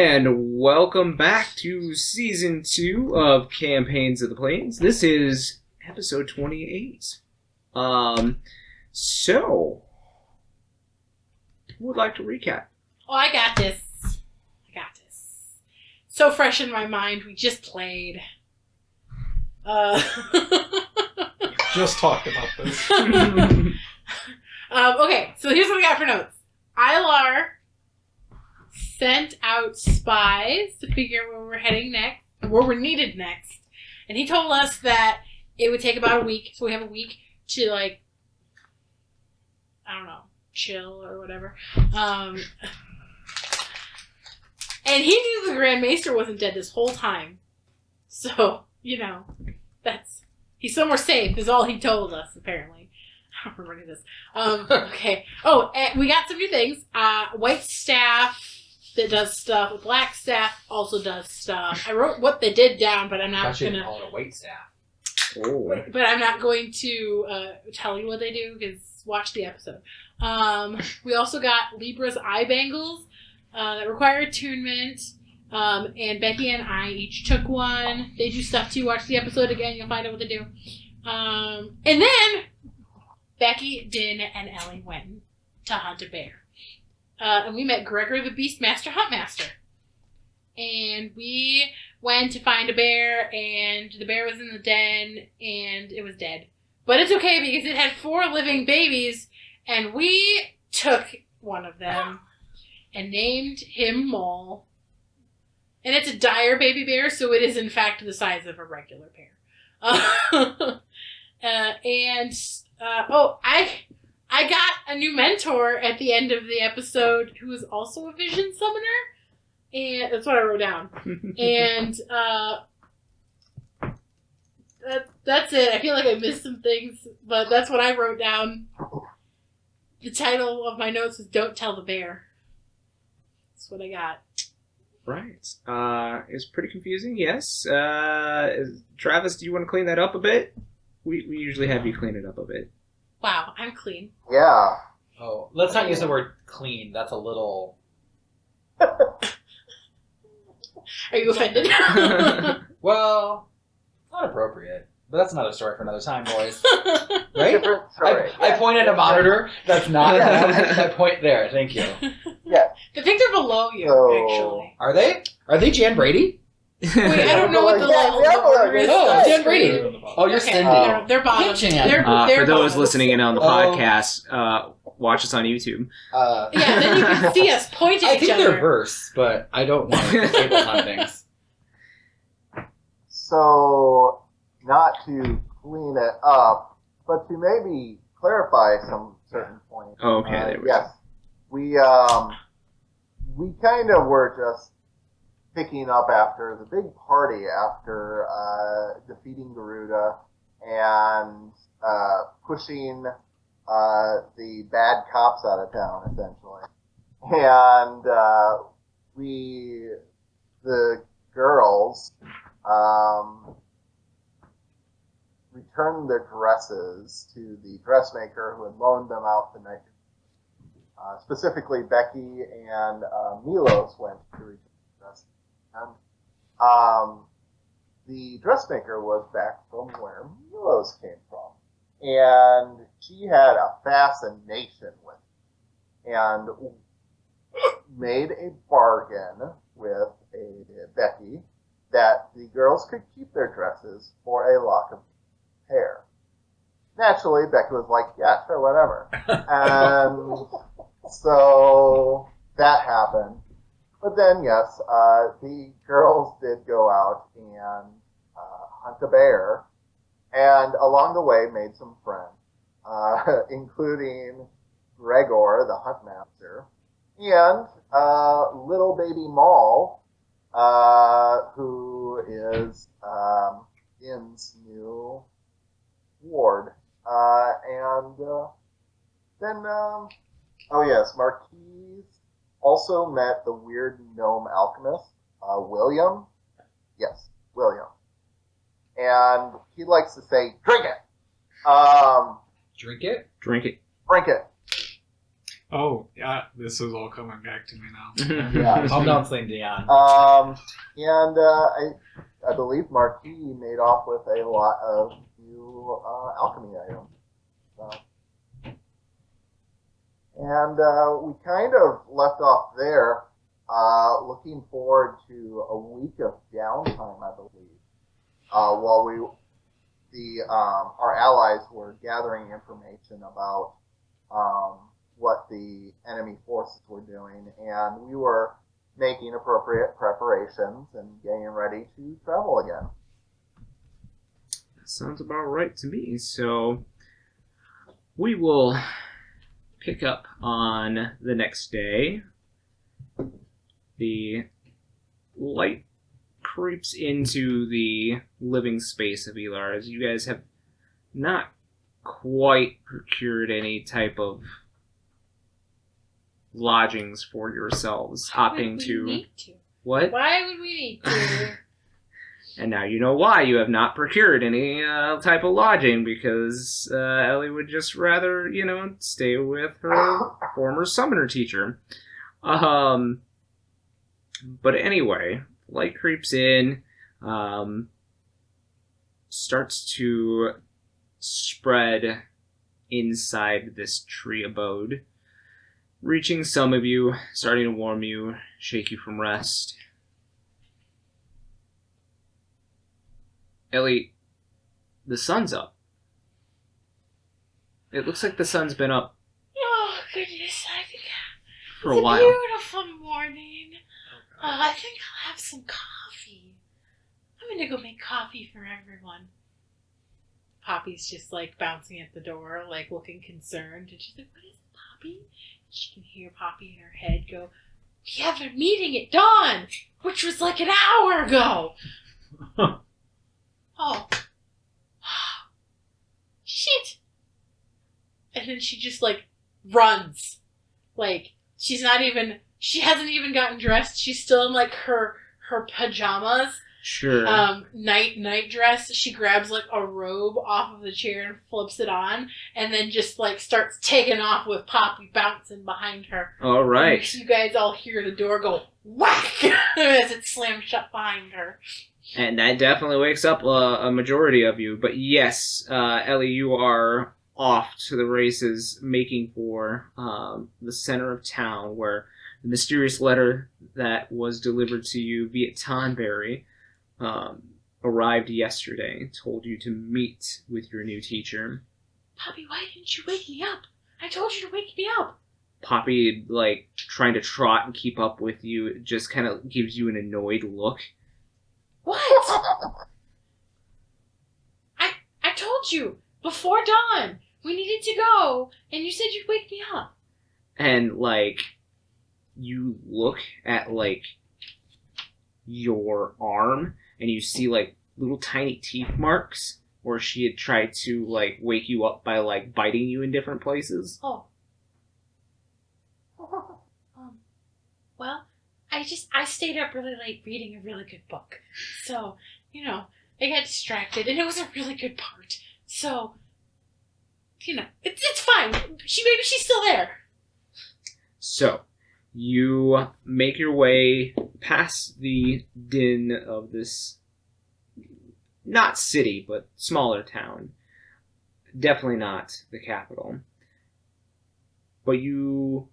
And welcome back to Season 2 of Campaigns of the Plains. This is episode 28. So, who would like to recap? Oh, I got this. So fresh in my mind, we just played. Just talked about this. Okay, so here's what we got for notes. Ilar sent out spies to figure out where we're heading next, where we're needed next. And he told us that it would take about a week, so we have a week to, like, I don't know, chill or whatever. And he knew the Grand Maester wasn't dead this whole time. So, you know, he's somewhere safe is all he told us, apparently. I don't remember any of this. Okay. Oh, and we got some new things. White staff that does stuff. Black staff also does stuff. I wrote what they did down, but I'm not going to call it a white staff. Oh. But I'm not going to tell you what they do, because watch the episode. We also got Libra's eye bangles that require attunement. And Becky and I each took one. They do stuff too. Watch the episode again. You'll find out what they do. And then Becky, Din, and Ellie went to hunt a bear. And we met Gregor the Beastmaster Huntmaster. And we went to find a bear, and the bear was in the den, and it was dead. But it's okay, because it had 4 living babies, and we took one of them and named him Mole. And it's a dire baby bear, so it is in fact the size of a regular bear. I got a new mentor at the end of the episode who is also a vision summoner. And that's what I wrote down. And that's it. I feel like I missed some things, but that's what I wrote down. The title of my notes is Don't Tell the Bear. That's what I got. Right. It's pretty confusing, yes. Travis, do you want to clean that up a bit? We usually have you clean it up a bit. Wow, I'm clean. Yeah. Oh, let's not use the word clean. That's a little... Are you offended? Well, not appropriate. But that's another story for another time, boys. Right? Different story. I point at a monitor. That's not... I point there. Thank you. Yeah. The things are below you, actually. Are they? Are they Jan Brady? Wait, I don't know what the level is. Oh, Jan Brady. Oh, you're Cindy. They're bottom. Jan. They're for those bottom. listening in on the podcast, watch us on YouTube. Yeah, then you can see us point at I each think other. they're verse, but I don't want to table on things. So, not to clean it up, but to maybe clarify some certain points. Oh, okay, there we yes. We kind of were just picking up after the big party after defeating Garuda and pushing the bad cops out of town, essentially. And the girls, returned their dresses to the dressmaker who had loaned them out the night before. Specifically, Becky and Milos went to return the dresses. And the dressmaker was back from where Milos came from. And she had a fascination with it. And made a bargain with Becky that the girls could keep their dresses for a lock of hair. Naturally, Becky was like, yeah, sure, whatever. And so that happened. But then, yes, the girls did go out and hunt a bear, and along the way made some friends, including Gregor, the huntmaster, and little baby Maul, who is Din's new ward. Marquies also met the weird gnome alchemist, William. Yes, William. And he likes to say, drink it. Drink it? Drink it. Drink it. Oh, yeah, this is all coming back to me now. Yeah. I'm not saying Dion. And I believe Marquis made off with a lot of new alchemy items. And we kind of left off there, looking forward to a week of downtime, I believe, while our allies were gathering information about what the enemy forces were doing, and we were making appropriate preparations and getting ready to travel again. That sounds about right to me. So we will pick up on the next day. The light creeps into the living space of Elar, as you guys have not quite procured any type of lodgings for yourselves, opting to... What? Why would we need to? And now you know why you have not procured any type of lodging, because Ellie would just rather, stay with her former summoner teacher. But anyway, light creeps in, starts to spread inside this tree abode, reaching some of you, starting to warm you, shake you from rest. Ellie, the sun's up. It looks like the sun's been up Oh, goodness. I think for it's a while. beautiful morning. I think I'll have some coffee. I'm going to go make coffee for everyone. Poppy's just, bouncing at the door, looking concerned. And she's like, what is it, Poppy? She can hear Poppy in her head go, we have a meeting at dawn, which was an hour ago. Oh. Shit. And then she just, runs. She hasn't even gotten dressed. She's still in, her pajamas. Sure. Night dress. She grabs, a robe off of the chair and flips it on. And then just, starts taking off with Poppy bouncing behind her. All right. And you guys all hear the door go whack as it slams shut behind her. And that definitely wakes up a majority of you. But yes, Ellie, you are off to the races, making for the center of town, where the mysterious letter that was delivered to you via Tonberry arrived yesterday, told you to meet with your new teacher. Poppy, why didn't you wake me up? I told you to wake me up. Poppy, trying to trot and keep up with you, just kind of gives you an annoyed look. What? I told you before dawn we needed to go, and you said you'd wake me up. And you look at your arm, and you see little tiny teeth marks where she had tried to wake you up by biting you in different places. Oh. Well, I stayed up really late reading a really good book. So, I got distracted, and it was a really good part. So, it's fine. Maybe she's still there. So, you make your way past the din of this, not city, but smaller town. Definitely not the capital. But you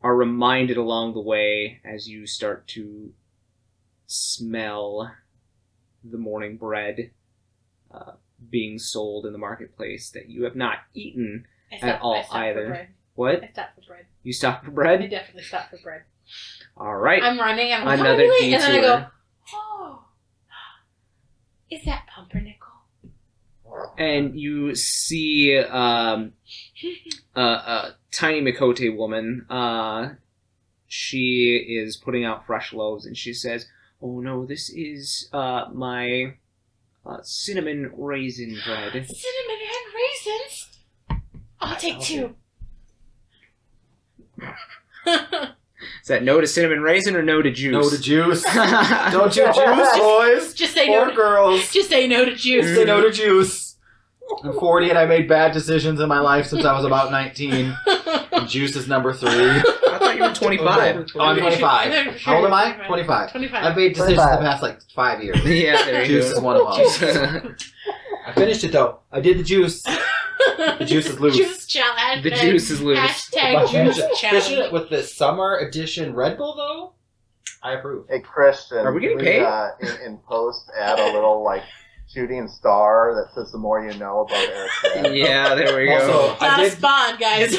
are reminded along the way, as you start to smell the morning bread being sold in the marketplace, that you have not eaten at all either. For bread. What? I stopped for bread. You stopped for I bread? definitely stopped for bread. All right. I'm running. I'm Another hungry, and then I detour. go, oh, is that pumpernickel? And you see a tiny Mikote woman. She is putting out fresh loaves, and she says, oh no, this is my cinnamon raisin bread. Cinnamon and raisins? I'll take 2. Is that no to cinnamon raisin or no to juice? No to juice. Don't you juice, boys? Just say no or to girls. Just say no to juice. Say no to juice. I'm 40 and I made bad decisions in my life since I was about 19. And juice is number 3. I thought you were 25. Oh, I'm 25. How old am I? 25. 25. I've made decisions 25. the past, 5 years. Yeah, there you Juice go. is one of them. I finished it, though. I did the juice. The juice is loose. Juice challenge. The juice is loose. Hashtag juice Finishing challenge. it with the summer edition Red Bull, though, I approve. Hey, Christian. Are we getting can paid? In post, add a little shooting star that says "The more you know" above Eric's head. Yeah, there we go. Also, Not I a did spawn, guys.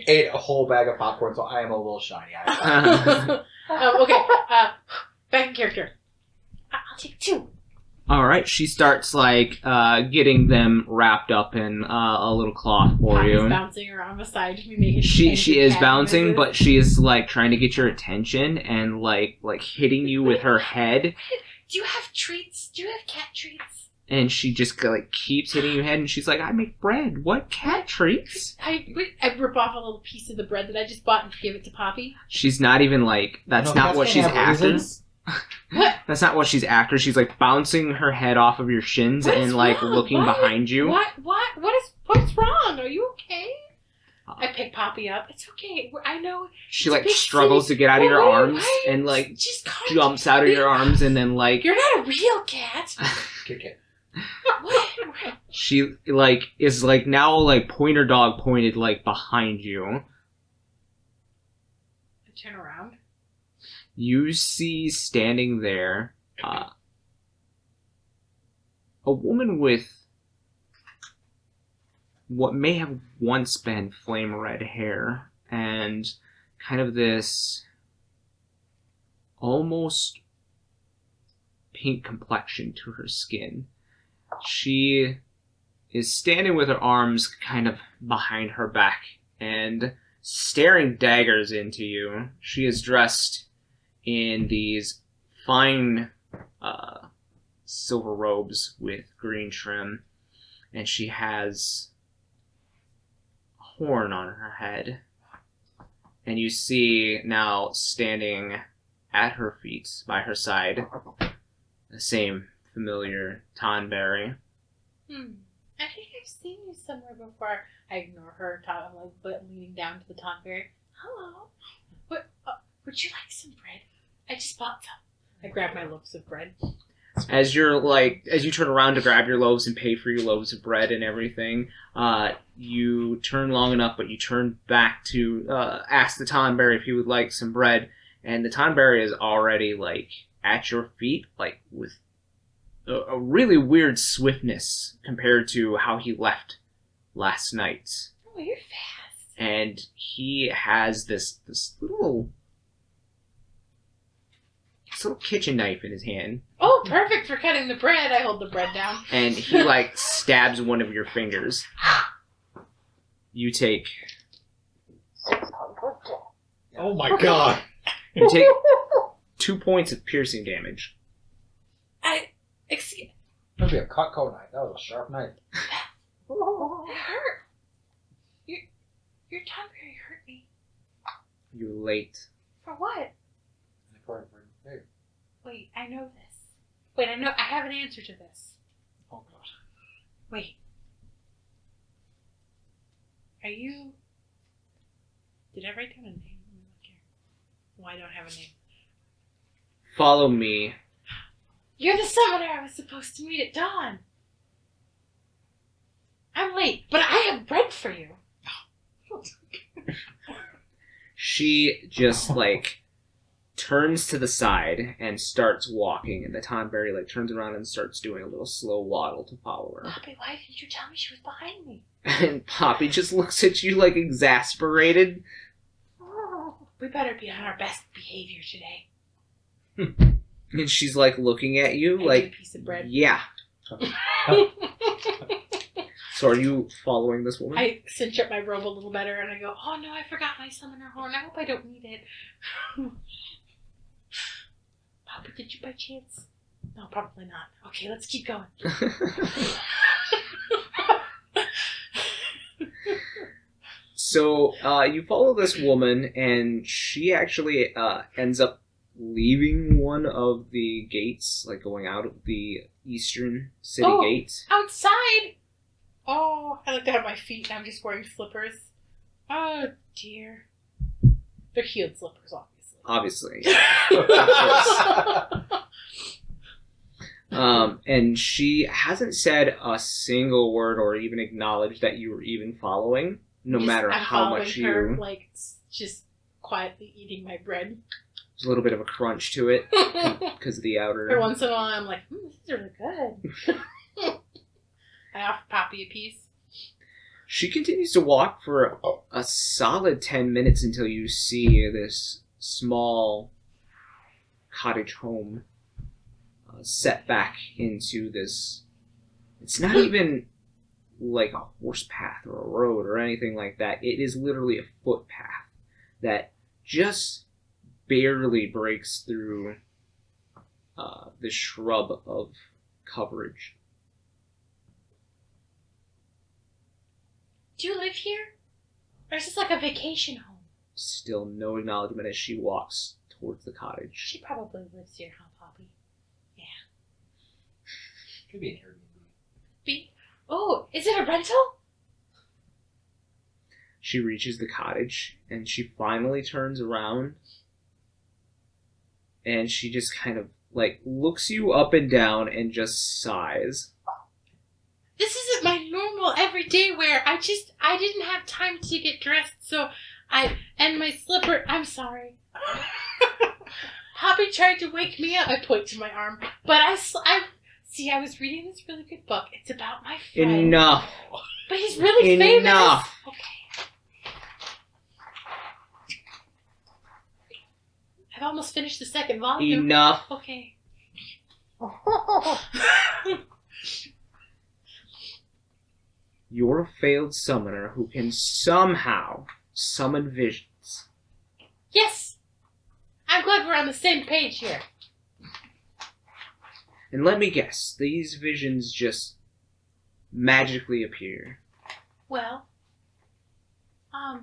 ate a whole bag of popcorn, so I am a little shiny. Okay. Back in character. I'll take 2. All right, she starts getting them wrapped up in a little cloth for Poppy's you. bouncing around the side to be making. She is cat bouncing, noises. but she is trying to get your attention and like hitting you with her head, Do you have treats? Do you have cat treats? and she just keeps hitting your head, and she's like, "I make bread. What cat treats?" I rip off a little piece of the bread that I just bought and give it to Poppy. She's not even that's not what she's after. What? That's not what she's after. She's bouncing her head off of your shins What and is wrong? looking What? behind you. What's wrong? Are you okay? I pick Poppy up. It's okay. I know. She It's a big struggles city. to get out of your Wait, arms wait. and Just calm jumps out of your arms, and then You're not a real cat. Kick it. What? she is now pointer dog pointed behind you. I turn around. You see standing there a woman with what may have once been flame red hair and kind of this almost pink complexion to her skin. She is standing with her arms kind of behind her back and staring daggers into you. She is dressed in these fine silver robes with green trim, and she has a horn on her head. And you see now standing at her feet, by her side, the same familiar Tonberry. I think I've seen you somewhere before. I ignore her, but leaning down to the Tonberry. Hello. What? Would you like some bread? I just bought some. I grab my loaves of bread. As you turn around to grab your loaves and pay for your loaves of bread and everything, you turn long enough, but you turn back to ask the Tonberry if he would like some bread, and the Tonberry is already at your feet, with a really weird swiftness compared to how he left last night. Oh, you're fast. And he has this little kitchen knife in his hand, Oh, perfect for cutting the bread. I hold the bread down. and he stabs one of your fingers. You take 600 deaths. Oh my god. 2 points of piercing damage. Excuse. That'd be a Cutco knife. That was a sharp knife. That hurt. Your Tonberry hurt me. You're late. For what? Hey. Wait, I know this. Wait, I have an answer to this. Oh god. Wait. Are you... Did I write down a name? Oh, I don't have a name. Follow me. You're the summoner I was supposed to meet at dawn. I'm late, but I have bread for you. She just turns to the side and starts walking, and the Tonberry turns around and starts doing a little slow waddle to follow her. Poppy, why didn't you tell me she was behind me? And Poppy just looks at you exasperated. We better be on our best behavior today. And she's looking at you I need a piece of bread. yeah. So are you following this woman? I cinch up my robe a little better and I go, oh no, I forgot my summoner horn. I hope I don't need it. Poppy, did you by chance? No, probably not. Okay, let's keep going. So you follow this woman, and she actually ends up leaving one of the gates, going out of the eastern city gate. Outside? Oh, I looked at my feet and I'm just wearing slippers. Oh, dear. They're heeled slippers, obviously. And she hasn't said a single word or even acknowledged that you were even following, no matter I'm how following much her, you... like, just quietly eating my bread. There's a little bit of a crunch to it because of the outer... Every once in a while, I'm like, this is really good. I offer Poppy a piece. She continues to walk for a solid 10 minutes until you see this small cottage home set back into this... It's not even like a horse path or a road or anything like that. It is literally a footpath that just barely breaks through the shrub of coverage. Do you live here? Or is this like a vacation home? Still no acknowledgement as she walks towards the cottage. She probably lives here, huh, Poppy? Yeah. Could be an Airbnb. Oh, is it a rental? She reaches the cottage and she finally turns around and she just kind of like looks you up and down and just sighs. This isn't my normal everyday wear. I didn't have time to get dressed, so and my slipper, I'm sorry. Poppy tried to wake me up. I point to my arm, but I was reading this really good book. It's about my friend. Enough. But he's really famous. Enough. Okay. I've almost finished the second volume. Enough. Okay. You're a failed summoner who can somehow summon visions. Yes! I'm glad we're on the same page here. And let me guess, these visions just magically appear. Well, I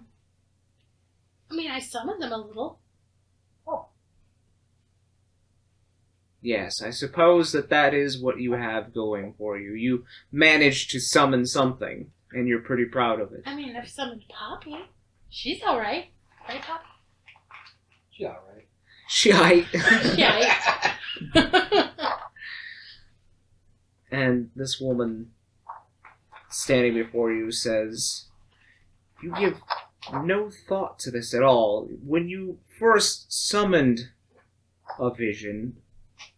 mean, I summoned them a little. Yes, I suppose that is what you have going for you. You managed to summon something, and you're pretty proud of it. I mean, I've summoned Poppy. She's alright. Right, Poppy? She alright. Yeah. And this woman standing before you says, you give no thought to this at all. When you first summoned a vision,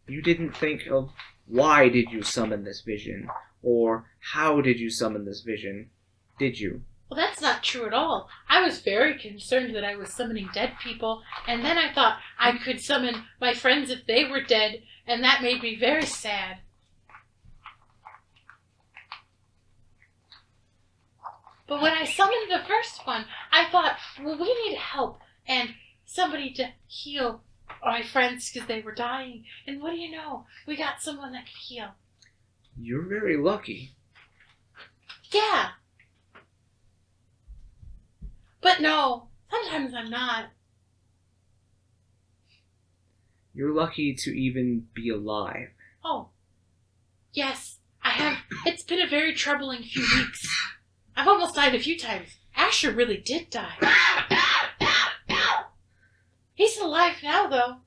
you didn't think of why did you summon this vision, or how did you summon this vision, did you? Well, that's not true at all. I was very concerned that I was summoning dead people, and then I thought I could summon my friends if they were dead, and that made me very sad. But when I summoned the first one, I thought, well, we need help and somebody to heal my friends because they were dying. And what do you know? We got someone that could heal. You're very lucky. Yeah. But no, sometimes I'm not. You're lucky to even be alive. Oh. Yes, I have. It's been a very troubling few weeks. I've almost died a few times. Asher really did die. He's alive now, though.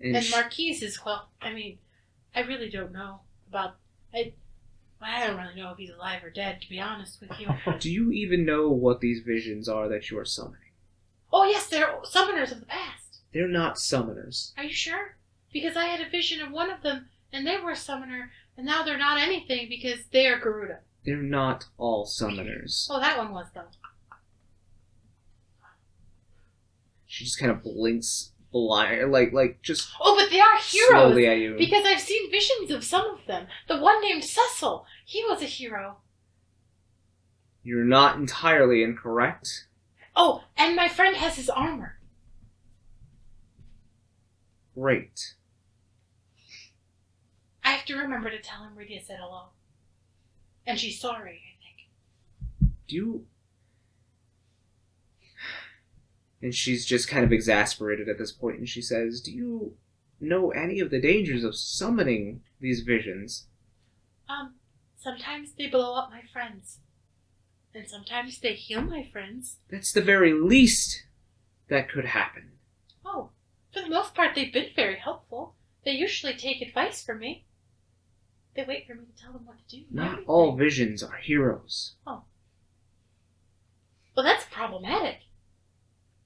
And Marquies is, well, I mean, I really don't know about... I don't really know if he's alive or dead, to be honest with you. Do you even know what these visions are that you are summoning? Oh, yes, they're summoners of the past. They're not summoners. Are you sure? Because I had a vision of one of them, and they were a summoner, and now they're not anything because they are Garuda. They're not all summoners. Oh, that one was, though. She just kind of blinks blind, like just Oh, but they are heroes! slowly at you. Because I've seen visions of some of them. The one named Cecil, he was a hero. You're not entirely incorrect. Oh, and my friend has his armor. Great. I have to remember to tell him Rydia said hello. And she's sorry, I think. Do you... And she's just kind of exasperated at this point, and she says, do you know any of the dangers of summoning these visions? Sometimes they blow up my friends. And sometimes they heal my friends. That's the very least that could happen. Oh, for the most part, they've been very helpful. They usually take advice from me. They wait for me to tell them what to do. and Not everything. all visions are heroes. Well, that's problematic.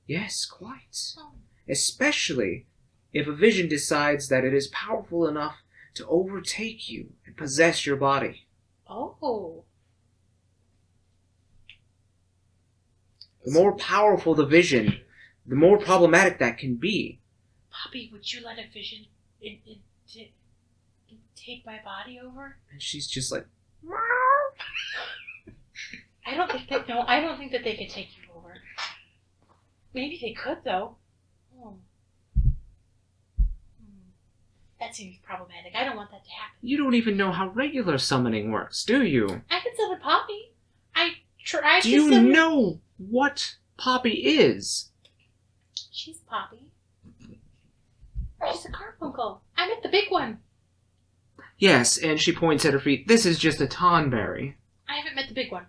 Yes, quite. Oh. Especially if a vision decides that it is powerful enough to overtake you and possess your body. Oh. The more powerful the vision, the more problematic that can be. Poppy, would you let a vision take my body over? And she's just like, I don't think that they could take you over. Maybe they could, though. Oh. That seems problematic. I don't want that to happen. you don't even know how regular summoning works, do you? I can summon Poppy. I tried Do to you summon... know what Poppy is? She's Poppy. She's a carbuncle. I meant the big one. Yes, and she points at her feet. This is just a tonberry. I haven't met the big one.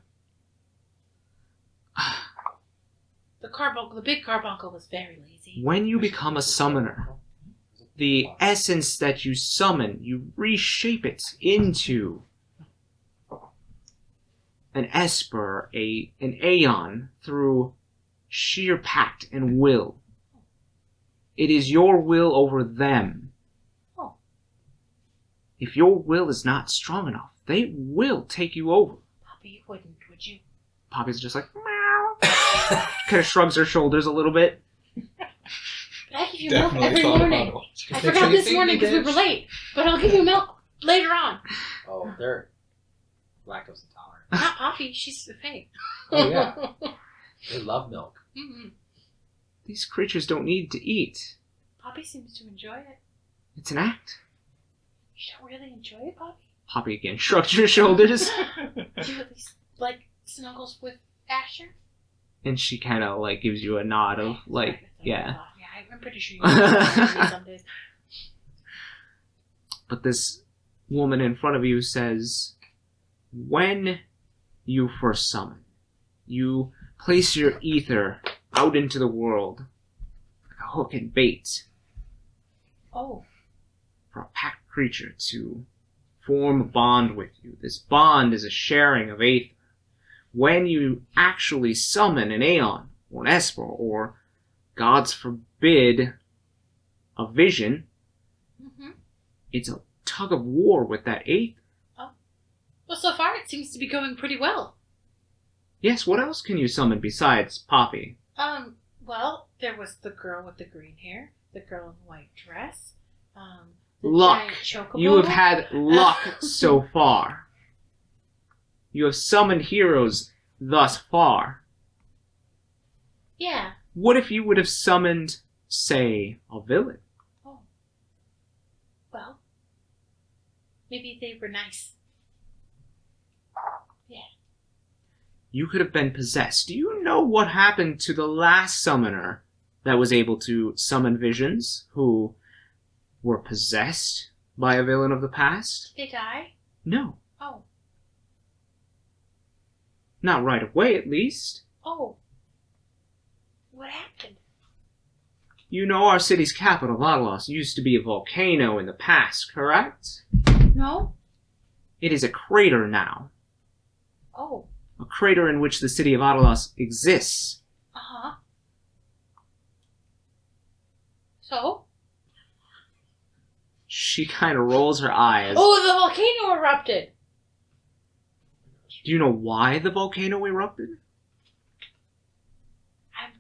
The big carbuncle was very lazy. When you become a summoner, the essence that you summon, you reshape it into an esper, an aeon, through sheer pact and will. It is your will over them. Oh. If your will is not strong enough, they will take you over. Poppy, you wouldn't, would you? Poppy's just like, meow. Kind of shrugs her shoulders a little bit. But I give you milk Definitely every thought morning. about it. I forgot this morning because we were late. But I'll give you milk later on. Oh, they're lactose intolerant. Not Poppy, she's a fake. Oh, yeah. They love milk. Mm-hmm. These creatures don't need to eat. Poppy seems to enjoy it. It's an act. You don't really enjoy it, Poppy? Poppy again shrugs her shoulders. Do you at least like snuggles with Asher? And she kind of like gives you a nod of like, yeah. Yeah, I'm pretty sure you do some days. But this woman in front of you says, when you first summon, you place your ether out into the world like a hook and bait Oh. for a packed creature to form a bond with you. This bond is a sharing of ether. When you actually summon an aeon, or an esper, or, gods forbid, a vision, Mm-hmm. it's a tug of war with that ether. Well, so far it seems to be going pretty well. Yes, what else can you summon besides Poppy? Well, there was the girl with the green hair, the girl in the white dress, the Luck. giant chocobo. You have had luck so far. You have summoned heroes thus far. Yeah. What if you would have summoned, say, a villain? Oh. Well, maybe they were nice. Yeah. You could have been possessed. Do you know what happened to the last summoner that was able to summon visions who were possessed by a villain of the past? Did they die? No. Oh. Not right away, at least. Oh. What happened? You know our city's capital, Vadalos, used to be a volcano in the past, correct? No? It is a crater now. Oh. A crater in which the city of Vadalos exists. Uh-huh. So? She kind of rolls her eyes. Oh, the volcano erupted! Do you know why the volcano erupted? I'm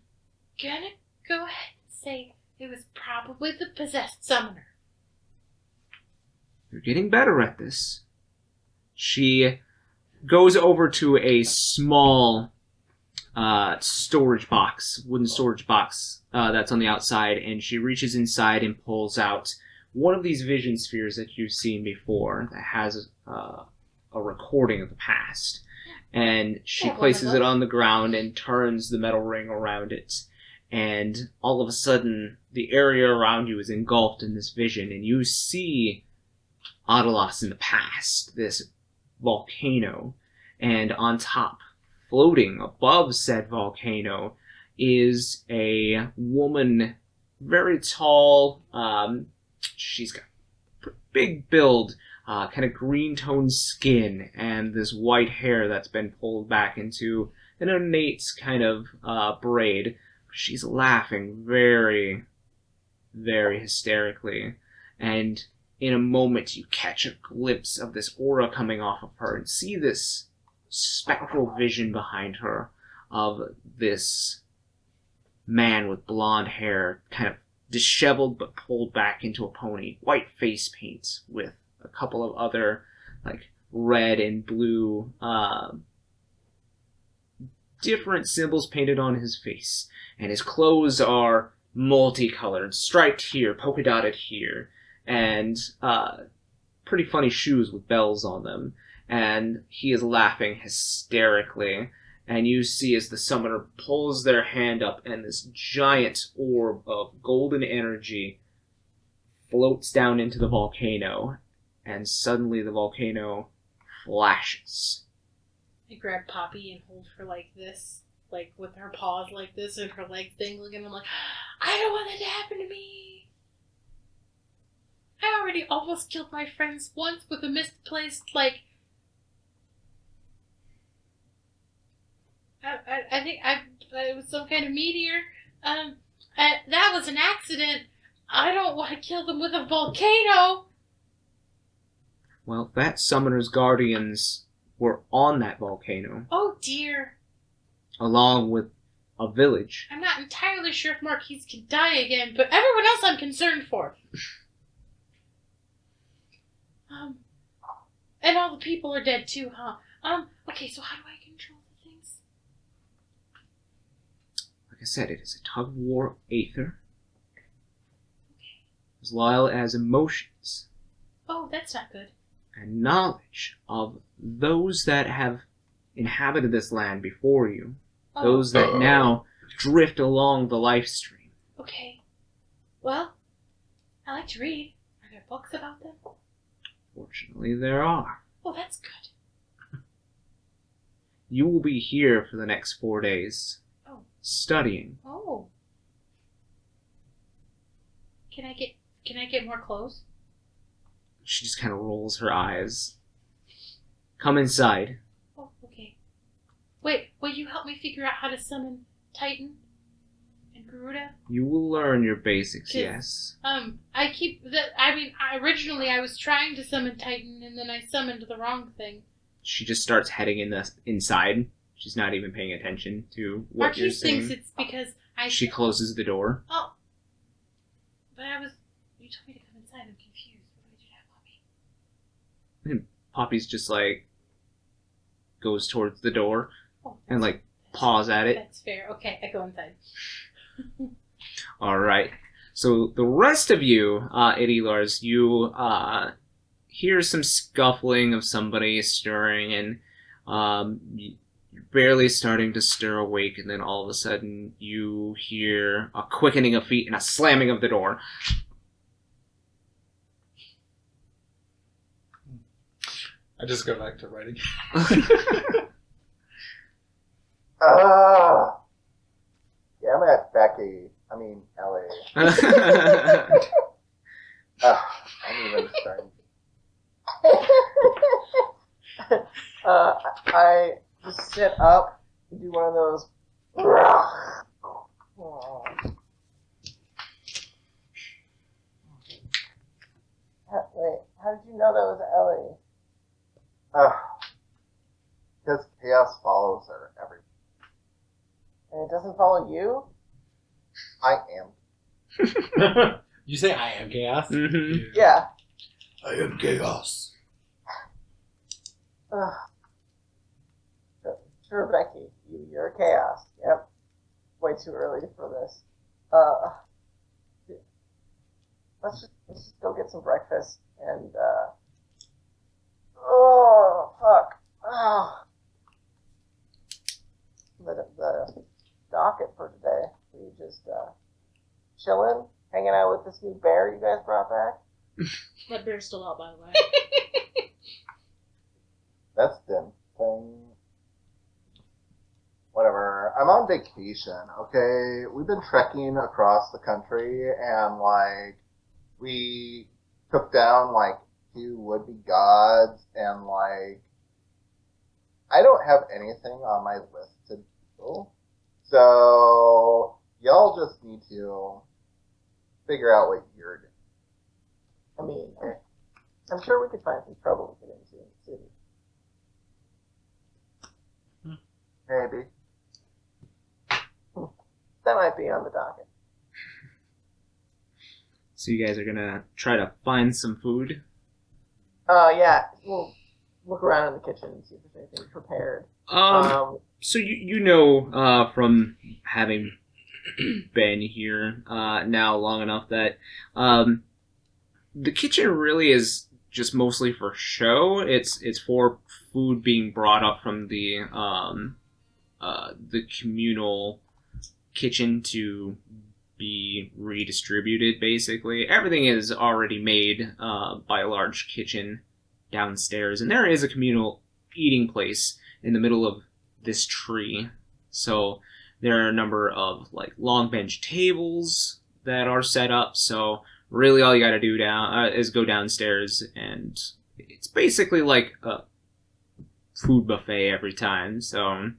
gonna go ahead and say it was probably the possessed summoner. You're getting better at this. She goes over to a small storage box, wooden storage box that's on the outside, and she reaches inside and pulls out one of these vision spheres that you've seen before that has a recording of the past. And she Yeah, places one of it those. on the ground and turns the metal ring around it. And all of a sudden, the area around you is engulfed in this vision, and you see Adalos in the past, this volcano, and on top, floating above said volcano, is a woman, very tall. She's got big build, kind of green toned skin, and this white hair that's been pulled back into an innate kind of braid. She's laughing very, very hysterically, and in a moment you catch a glimpse of this aura coming off of her and see this spectral vision behind her of this man with blonde hair, kind of disheveled but pulled back into a pony, white face paint with a couple of other like red and blue different symbols painted on his face, and his clothes are multicolored, striped here, polka dotted here, and pretty funny shoes with bells on them, and he is laughing hysterically. And you see as the summoner pulls their hand up and this giant orb of golden energy floats down into the volcano, and suddenly the volcano flashes. I grab Poppy and hold her like this, like with her paws like this and her legs dangling, and I'm like, I don't want that to happen to me. I already almost killed my friends once with a misplaced, like, I think it was some kind of meteor. That was an accident. I don't want to kill them with a volcano. Well, that summoner's guardians were on that volcano, Oh dear. along with a village. I'm not entirely sure if Marquies can die again, but everyone else I'm concerned for. And all the people are dead too, huh? Okay, so how do I control the things? Like I said, it is a tug of war of aether, as well as emotions Oh, that's not good. and knowledge of those that have inhabited this land before you, Oh, those that now drift along the life stream. okay. Well, I like to read. Are there books about them? Fortunately, there are. Oh, that's good. You will be here for the next 4 days, Oh. studying. Oh. Can I get more clothes? She just kind of rolls her eyes. Come inside. Oh, okay. Wait, will you help me figure out how to summon Titan and Garuda? You will learn your basics, Yes. yes. Originally I was trying to summon Titan, and then I summoned the wrong thing. She just starts heading inside. She's not even paying attention to what you're Marquis thinks saying. it's because She closes the door. Oh. But you told me to come inside, I'm confused. What do I do now, Poppy? Poppy's just like goes towards the door Oh, and like paws at it. That's fair. Okay, I go inside. All right. So the rest of you, Idilars, you hear some scuffling of somebody stirring, and you're barely starting to stir awake, and then all of a sudden you hear a quickening of feet and a slamming of the door. I just go back to writing. Damn it, Becky. I mean, Ellie. I'm even starting. I just sit up and do one of those. Wait, how did you know that was Ellie? Because chaos follows her everywhere. And it doesn't follow you? I am. You say I am chaos? Mhm. Yeah. I am chaos. Sure, Becky. You're chaos. Yep. Way too early for this. Let's just go get some breakfast and oh fuck. Oh. The docket for today. We just chilling, hanging out with this new bear you guys brought back. That bear's still out, by the way. That's Din thing. Whatever. I'm on vacation, okay? We've been trekking across the country and, like, we took down, like, 2 would-be gods and, like, I don't have anything on my list to do. So, y'all just need to figure out what you're doing. I mean, I'm sure we could find some trouble to get into in the city. Maybe. That might be on the docket. So you guys are gonna try to find some food. Yeah, we'll look around in the kitchen and see if there's anything prepared. So you know from having been here now long enough that the kitchen really is just mostly for show. It's for food being brought up from the communal kitchen to be redistributed. Basically, everything is already made by a large kitchen downstairs, and there is a communal eating place in the middle of this tree. So there are a number of like long bench tables that are set up. So really, all you got to do is go downstairs, and it's basically like a food buffet every time. So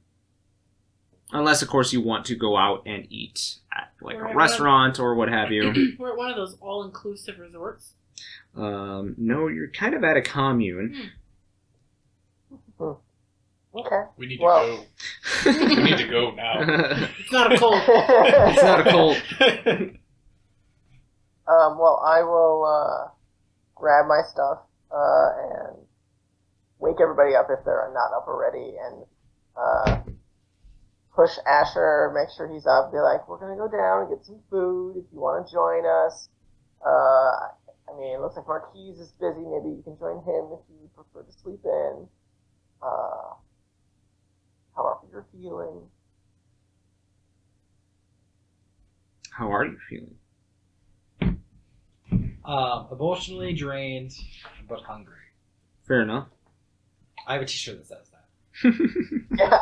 unless, of course, you want to go out and eat at like a restaurant or what have you. We're at one of those all-inclusive resorts. No, you're kind of at a commune. Okay. We need to go. We need to go now. It's not a cult. It's not a cult. Well, I will grab my stuff and wake everybody up if they're not up already, and push Asher, make sure he's up, be like, we're going to go down and get some food if you want to join us. I mean, it looks like Marquies is busy. Maybe you can join him if you prefer to sleep in. However you're feeling. How are you feeling? Emotionally drained, but hungry. Fair enough. I have a t-shirt that says that. Yeah.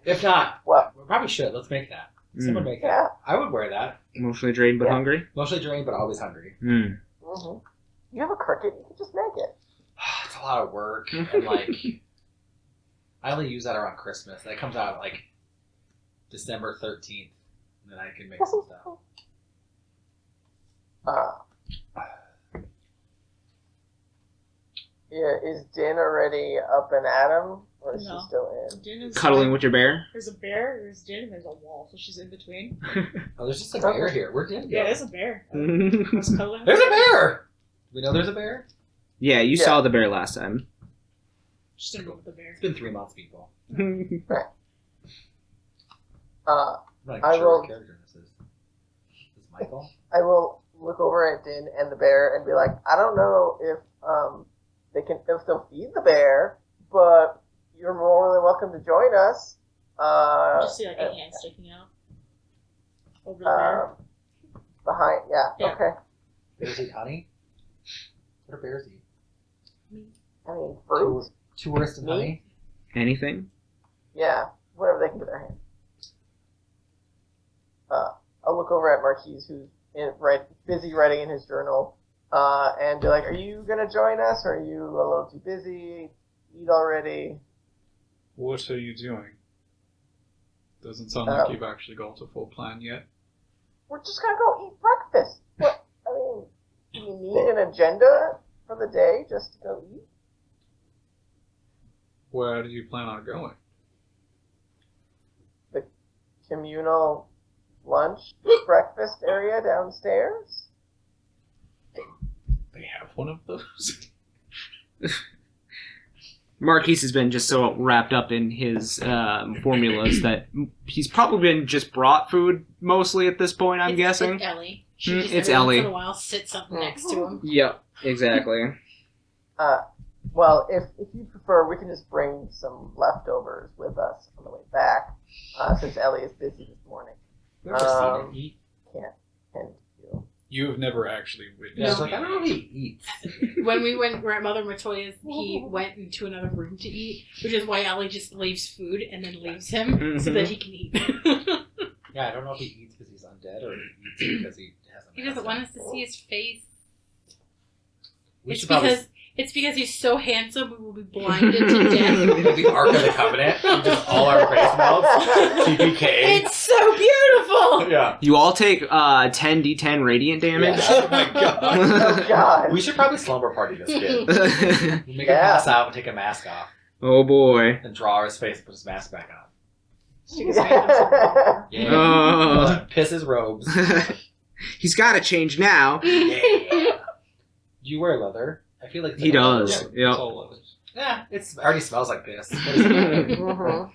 If not, Well, we probably should. Let's make that. Someone make that. yeah. I would wear that. Emotionally drained but Yeah. hungry? Emotionally drained, but always hungry. Mm. Mm-hmm. You have a cricket, you can just make it. It's a lot of work, and like, I only use that around Christmas. That comes out like December 13th, and then I can make some stuff. Yeah, is Din already up and at him, or is No. she still in? Din is Cuddling with your bear? There's a bear, there's Din, and there's a wall, so she's in between. Oh, there's just a bear here. Where did it go? Yeah, there's a bear. Who's cuddling? There's a bear! We know there's a bear? Yeah, you Yeah. saw the bear last time. Just didn't go with the bear. It's been 3 months, people. Uh, I'm not I even sure will- what character this is. Is this Michael? I will look over at Din and the bear and be like, I don't know if they'll feed the bear, but you're more than welcome to join us. Just see like a hand sticking out over the bear. Behind, yeah, Yeah. okay. Bears eat honey? What do bears eat? I mean, fruit, Tourist and honey? Anything? yeah, whatever they can get their hands. I'll look over at Marquies, who's busy writing in his journal, and be like, are you going to join us, or are you a little too busy? Eat already? What are you doing? Doesn't sound like you've actually got a full plan yet. We're just going to go eat breakfast. What? I mean, do you need an agenda for the day just to go eat? Where do you plan on going? The communal lunch breakfast area downstairs? They have one of those? Marquies has been just so wrapped up in his formulas that he's probably been just brought food mostly at this point, I'm guessing. It's Ellie. She just It's every Ellie. once in a while sits up next to him. Yep, exactly. Well, if you prefer, we can just bring some leftovers with us on the way back, since Ellie is busy this morning. You ever seen it eat? Can't you? You have never actually witnessed. Yeah, I was like, I don't know if he eats. When we went at Mother Matoya's, he went into another room to eat, which is why Ellie just leaves food and then leaves him so that he can eat. Yeah, I don't know if he eats because he's undead or he eats because he has a He doesn't want us to see his face. We It's should probably because he's so handsome, we will be blinded to death. the Ark of the Covenant. Just all our face melts. TPK. It's so beautiful! Yeah. You all take 10d10 radiant damage. Oh my god. Oh god. We should probably slumber party this kid. We'll make him Yeah. pass out and take a mask off. Oh boy. And draw his face and put his mask back on. Stick his hand in something. Yeah. Oh. Piss his robes. He's got to change now. Yeah. Do you wear leather? I feel like it's He like a leather does. robe. Yep. It's all leathers. Yeah, it already smells like piss. What is it? Mhm.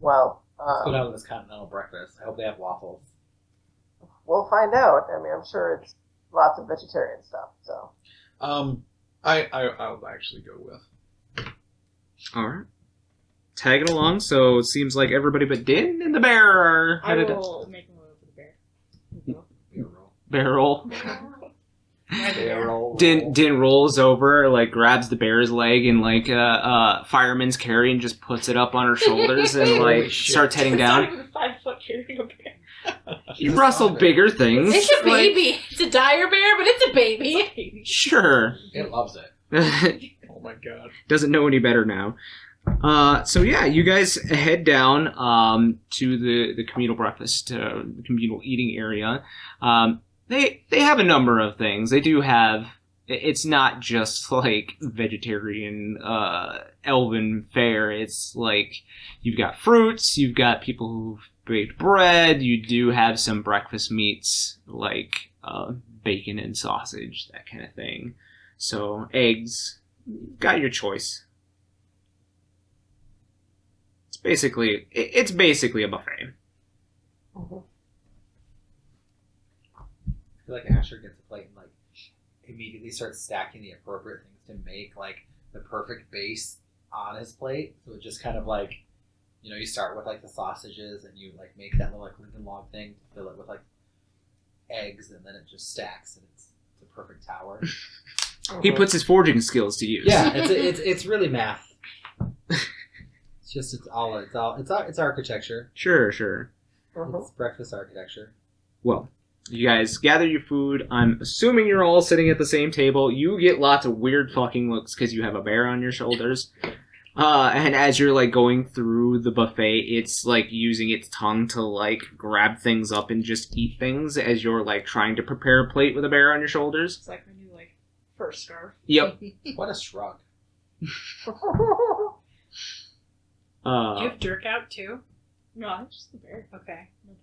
Well, Let's go down to this continental breakfast. I hope they have waffles. we'll find out. I mean, I'm sure it's lots of vegetarian stuff. So I'll actually go with. All right. Tagging along, so it seems like everybody but Din and the bear are I headed will make a move for the bear. barrel. Barrel. Din rolls over, like grabs the bear's leg and like fireman's carry and just puts it up on her shoulders and Holy like shit. starts heading It's not down. even 5 foot carrying a bear. You rustled bigger things. It's a like- baby. It's a dire bear, but it's a baby. Sure. It loves it. Oh my god. Doesn't know any better now. So yeah, you guys head down to the communal breakfast, the communal eating area. They have a number of things. They do have. It's not just like vegetarian elven fare. It's like you've got fruits. You've got people who've baked bread. You do have some breakfast meats like bacon and sausage, that kind of thing. So eggs. Got your choice. It's basically a buffet. mhm. I feel like Asher gets a plate and like immediately starts stacking the appropriate things to make like the perfect base on his plate. So it just kind of like, you start with like the sausages and you like make that little like Lincoln log thing to fill it with like eggs, and then it just stacks and it's a perfect tower. He puts his forging skills to use. Yeah, it's really math. It's architecture. Sure. Mhm. It's breakfast architecture. Well, you guys gather your food. I'm assuming you're all sitting at the same table. You get lots of weird fucking looks because you have a bear on your shoulders. And as you're like going through the buffet, it's like using its tongue to like grab things up and just eat things as you're like trying to prepare a plate with a bear on your shoulders. It's like my new fur scarf. Yep. What a shrug. Do you have Dirk out too? No, I'm just the bear. Okay. No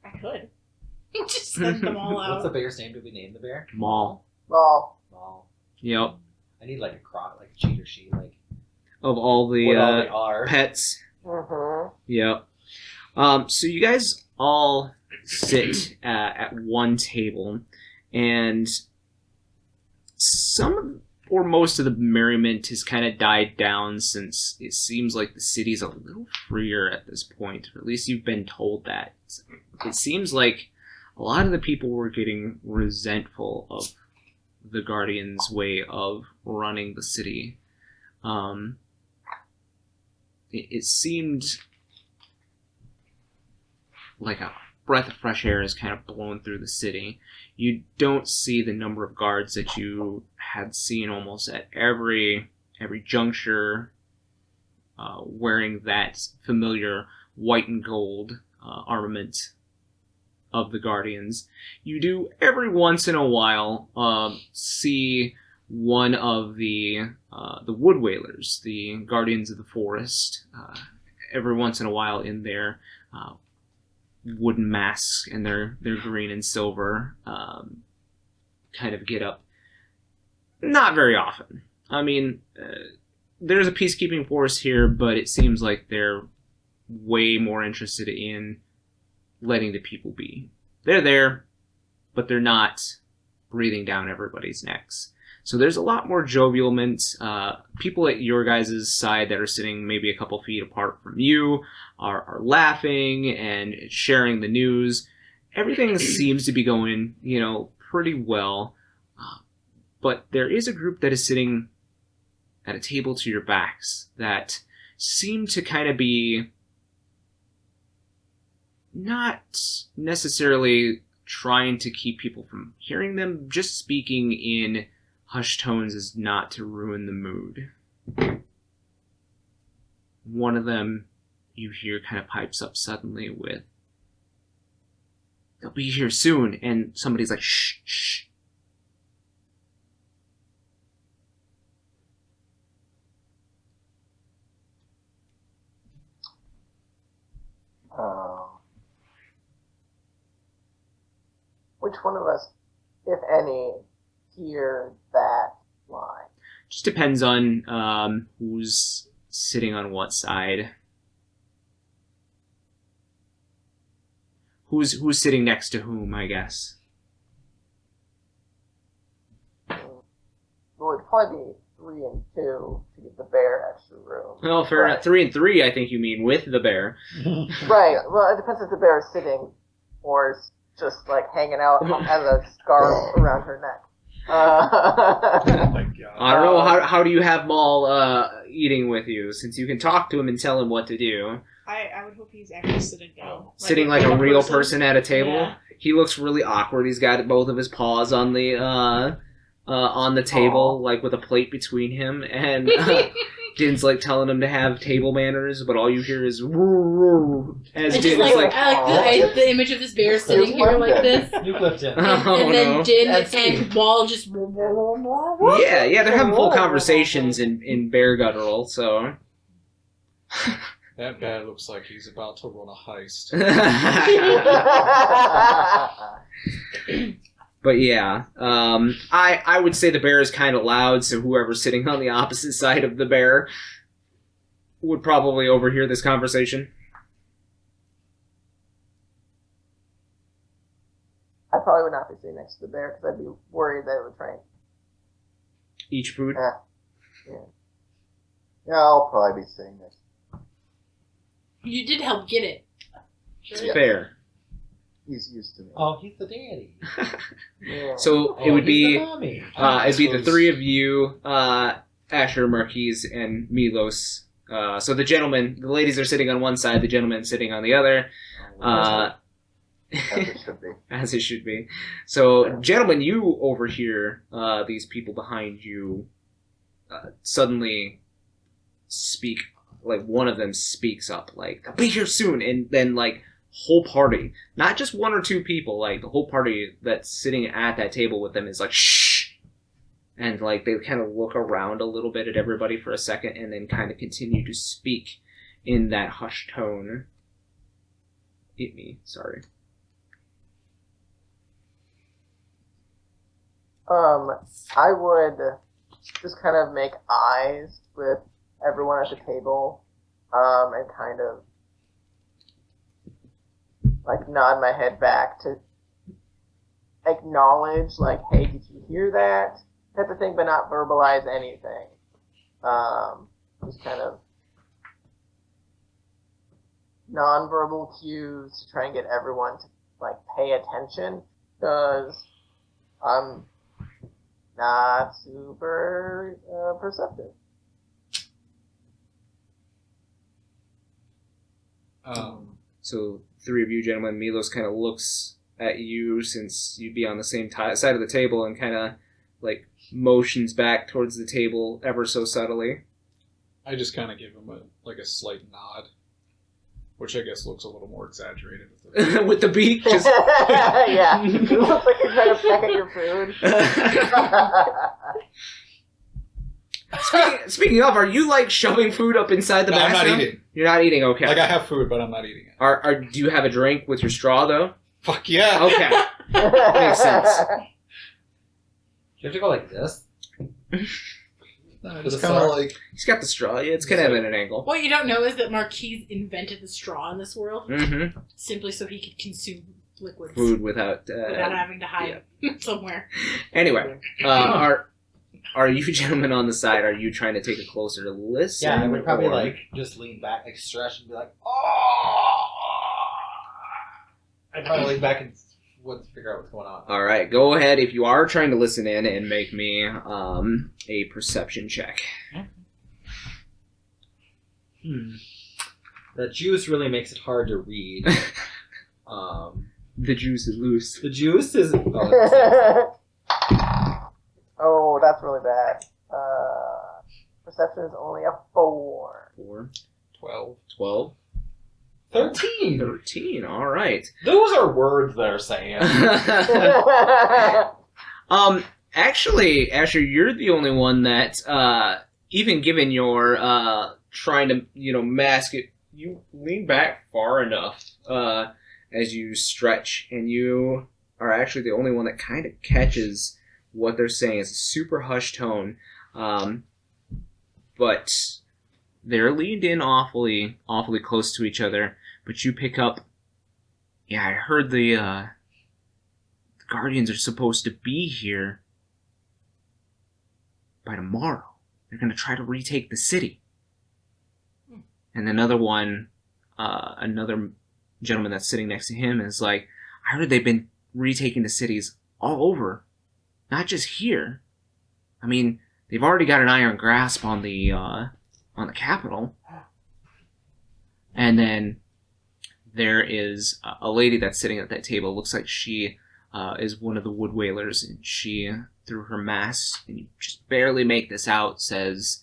bear. I could. Just send them all What's the out. bear's name? Did we name the bear? Maul. Well, Maul. Yep. I need like a cheater sheet, like Of all the what all they are. pets. mhm. Yep. So you guys all sit at one table, and some or most of the merriment has kind of died down since it seems like the city's a little freer at this point, or at least you've been told that. It seems like a lot of the people were getting resentful of the Guardians' way of running the city. It seemed like a breath of fresh air is kind of blown through the city. You don't see the number of guards that you had seen almost at every juncture wearing that familiar white and gold armament of the Guardians. You do every once in a while see one of the Wood Whalers, the Guardians of the Forest, every once in a while in their wooden masks and their green and silver kind of get up. Not very often. I mean, there's a peacekeeping force here, but it seems like they're way more interested in letting the people be. They're there, but they're not breathing down everybody's necks. So there's a lot more jovialment. People at your guys' side that are sitting maybe a couple feet apart from you are laughing and sharing the news. everything seems to be going, pretty well. But there is a group that is sitting at a table to your backs that seem to kind of be not necessarily trying to keep people from hearing them, just speaking in hushed tones as not to ruin the mood. One of them you hear kind of pipes up suddenly with, "They'll be here soon," and somebody's like, "Shh, shh." Which one of us, if any, hear that line? Just depends on who's sitting on what side. Who's sitting next to whom, I guess. Well, it'd probably be 3 and 2 to give the bear extra room. Well, fair enough. 3 and 3, I think you mean, with the bear. Right. Well, it depends if the bear is sitting or is just like hanging out as a scarf around her neck. Oh my god. I don't know, how do you have Maul eating with you, since you can talk to him and tell him what to do? I would hope he's actually sitting down. Sitting like a real person at a table? Yeah. He looks really awkward. He's got both of his paws on the table, like with a plate between him, and Din's like telling him to have table manners, but all you hear is as I Din just is like, I like the image of this bear sitting here like this. You clipped it. And then no. Din That's and Maul just... Yeah, they're having full conversations in bear guttural, so. That guy looks like he's about to run a heist. But yeah, I would say the bear is kind of loud, so whoever's sitting on the opposite side of the bear would probably overhear this conversation. I probably would not be sitting next to the bear because I'd be worried that it would try and... Each food? Yeah, I'll probably be sitting next. You did help get it. Sure. Yeah. Fair. He's used to me. Oh, he's the daddy. Yeah. So it would he's be the mommy. it'd be the three of you, Asher, Marquies, and Milos. So the ladies are sitting on one side, the gentlemen sitting on the other. As it should be. As it should be. So, gentlemen, you overhear these people behind you suddenly speak. Like, one of them speaks up, like, "I'll be here soon," and then, like, whole party, not just one or two people, like, the whole party that's sitting at that table with them is like, "Shh!" And, like, they kind of look around a little bit at everybody for a second, and then kind of continue to speak in that hushed tone. Sorry. I would just kind of make eyes with everyone at the table, and kind of like nod my head back to acknowledge, like, "Hey, did you hear that?" type of thing, but not verbalize anything. Just kind of non-verbal cues to try and get everyone to, like, pay attention, because I'm not super perceptive. So, three of you gentlemen, Milos kind of looks at you, since you'd be on the same side of the table, and kind of, like, motions back towards the table ever so subtly. I just kind of give him a slight nod, which I guess looks a little more exaggerated. With the beak? Just... Yeah, it looks like you're trying to peck at your food. Speaking of, are you, like, shoving food up inside the No, I'm basket? not eating. You're not eating, okay. Like, I have food, but I'm not eating it. Do you have a drink with your straw, though? Fuck yeah! Okay. Makes sense. You have to go like this? No, With it's a kind of straw? like... He's got the straw. Yeah, it's kind of at an angle. What you don't know is that Marquies invented the straw in this world Mm-hmm. simply so he could consume liquids Food without having to hide somewhere. Anyway, are you gentlemen on the side, are you trying to take a closer listen? Yeah, I would probably or- like just lean back, like stretch, and be like, "Oh!" I probably lean back and figure out what's going on. All right, go ahead if you are trying to listen in and make me a perception check. The juice really makes it hard to read. The juice is loose. The juice is... Oh, that's really bad. Perception is only a 4. 4, 12. 12, 13. 13. All right. Those are words they're saying. Actually, Asher, you're the only one that, even given your trying to, mask it, you lean back far enough as you stretch, and you are actually the only one that kind of catches what they're saying. It's a super hushed tone, but they're leaned in awfully close to each other. But you pick up, I heard the Guardians are supposed to be here by tomorrow. They're going to try to retake the city. And another one, another gentleman that's sitting next to him is like, I heard they've been retaking the cities all over, not just here. I mean, they've already got an iron grasp on the capital. And then there is a lady that's sitting at that table. It looks like she is one of the wood whalers, and she, through her mask, and you just barely make this out, says,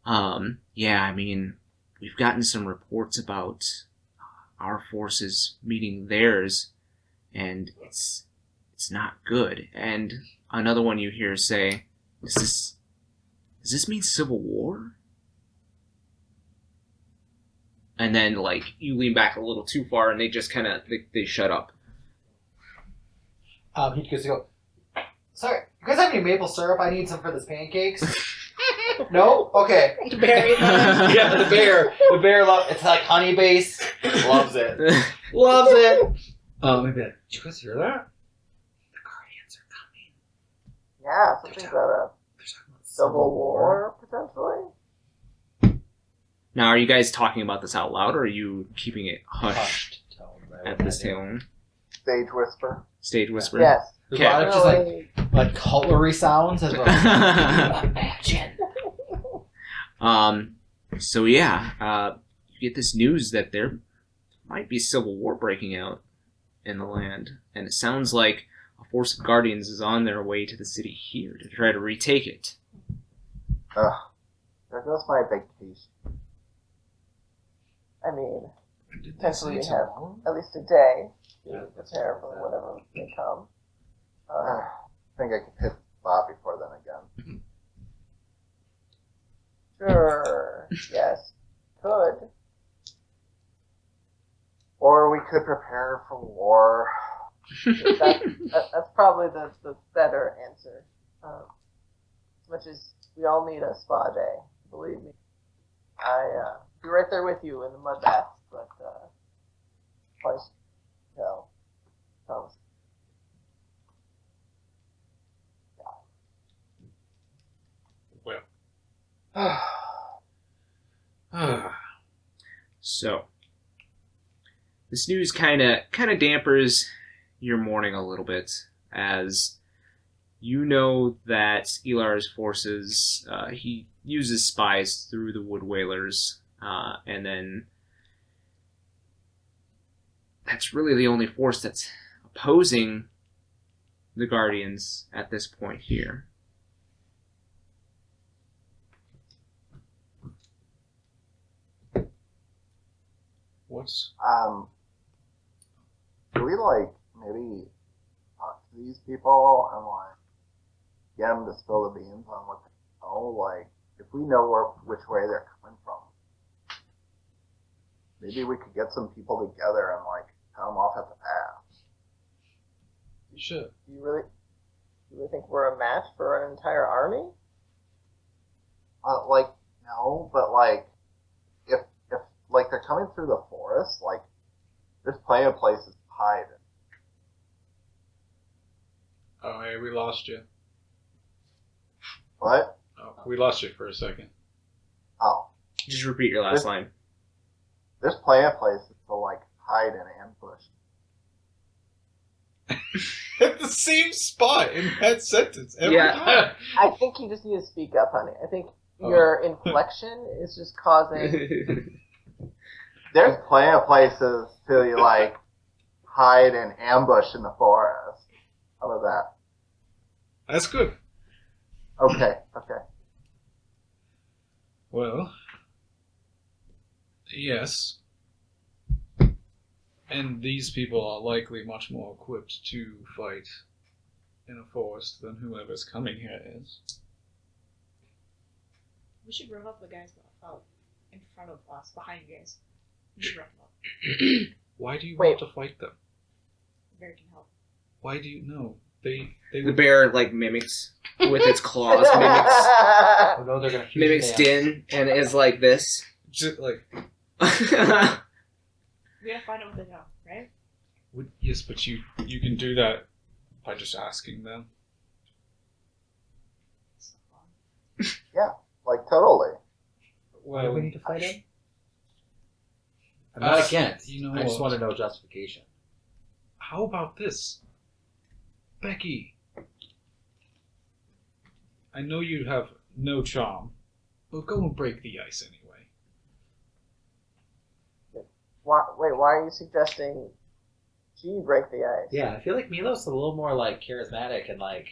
I mean, we've gotten some reports about our forces meeting theirs, and it's not good. And another one you hear say, does this mean civil war? And then, you lean back a little too far, and they just kind of, they shut up. He goes to go, sorry, you guys have any maple syrup? I need some for this pancakes. No? Okay. Berry. Yeah, the bear. The bear it's like honey based. Loves it. Loves it. Maybe did you guys hear that? The Guardians are coming. Yeah, something about a civil war, potentially. Now, are you guys talking about this out loud, or are you keeping it hushed at this table? Stage whisper. Stage whisper? Yes. There's a lot of just like cutlery sounds as well. Imagine. So you get this news that there might be civil war breaking out in the land, and it sounds like a force of Guardians is on their way to the city here to try to retake it. Ugh. There goes my vacation. I mean, potentially we have at least a day to prepare for whatever may come. I think I could hit the spot before then again. Sure. Yes. Could. Or we could prepare for war. That's probably the better answer. As much as we all need a spa day, believe me. I'll be right there with you in the mud bath, but probably tell Thomas. So, this news kind of dampers your morning a little bit, as you know that Elar's forces, he uses spies through the wood whalers, and then that's really the only force that's opposing the Guardians at this point here. What's... Do we, maybe talk to these people and, get them to spill the beans on what they know? If we know which way they're coming from, maybe we could get some people together and, cut them off at the pass. You should. Do you really think we're a match for an entire army? No, but, if they're coming through the forest, there's plenty of places to hide. Oh, hey, we lost you. What? Oh, we lost you for a second. Oh. Just repeat your last line. There's plenty of places to, hide and ambush. at the same spot in that sentence every Yeah. time. I think you just need to speak up, honey. I think your inflection is just causing. There's plenty of places to like hide and ambush in the forest. How about that? That's good. Okay. Well, yes. And these people are likely much more equipped to fight in a forest than whoever's coming here is. We should rough up the guys out in front of us, behind you guys. We should rough them up. Why do you Wait. want to fight them? Bear can help. Why do you know? They The would bear like mimics with its claws, mimics Oh, no, they're gonna fuse mimics dance. Din, and is like this. just like We gotta find out what they know, right? yes, but you can do that by just asking them. Like totally. Why do we Well, need to fight him? I'm not against. you know I just what? want to know justification. How about this, Becky? I know you have no charm, but go and break the ice anyway. Why are you suggesting she break the ice? Yeah, I feel like Milos is a little more like charismatic and like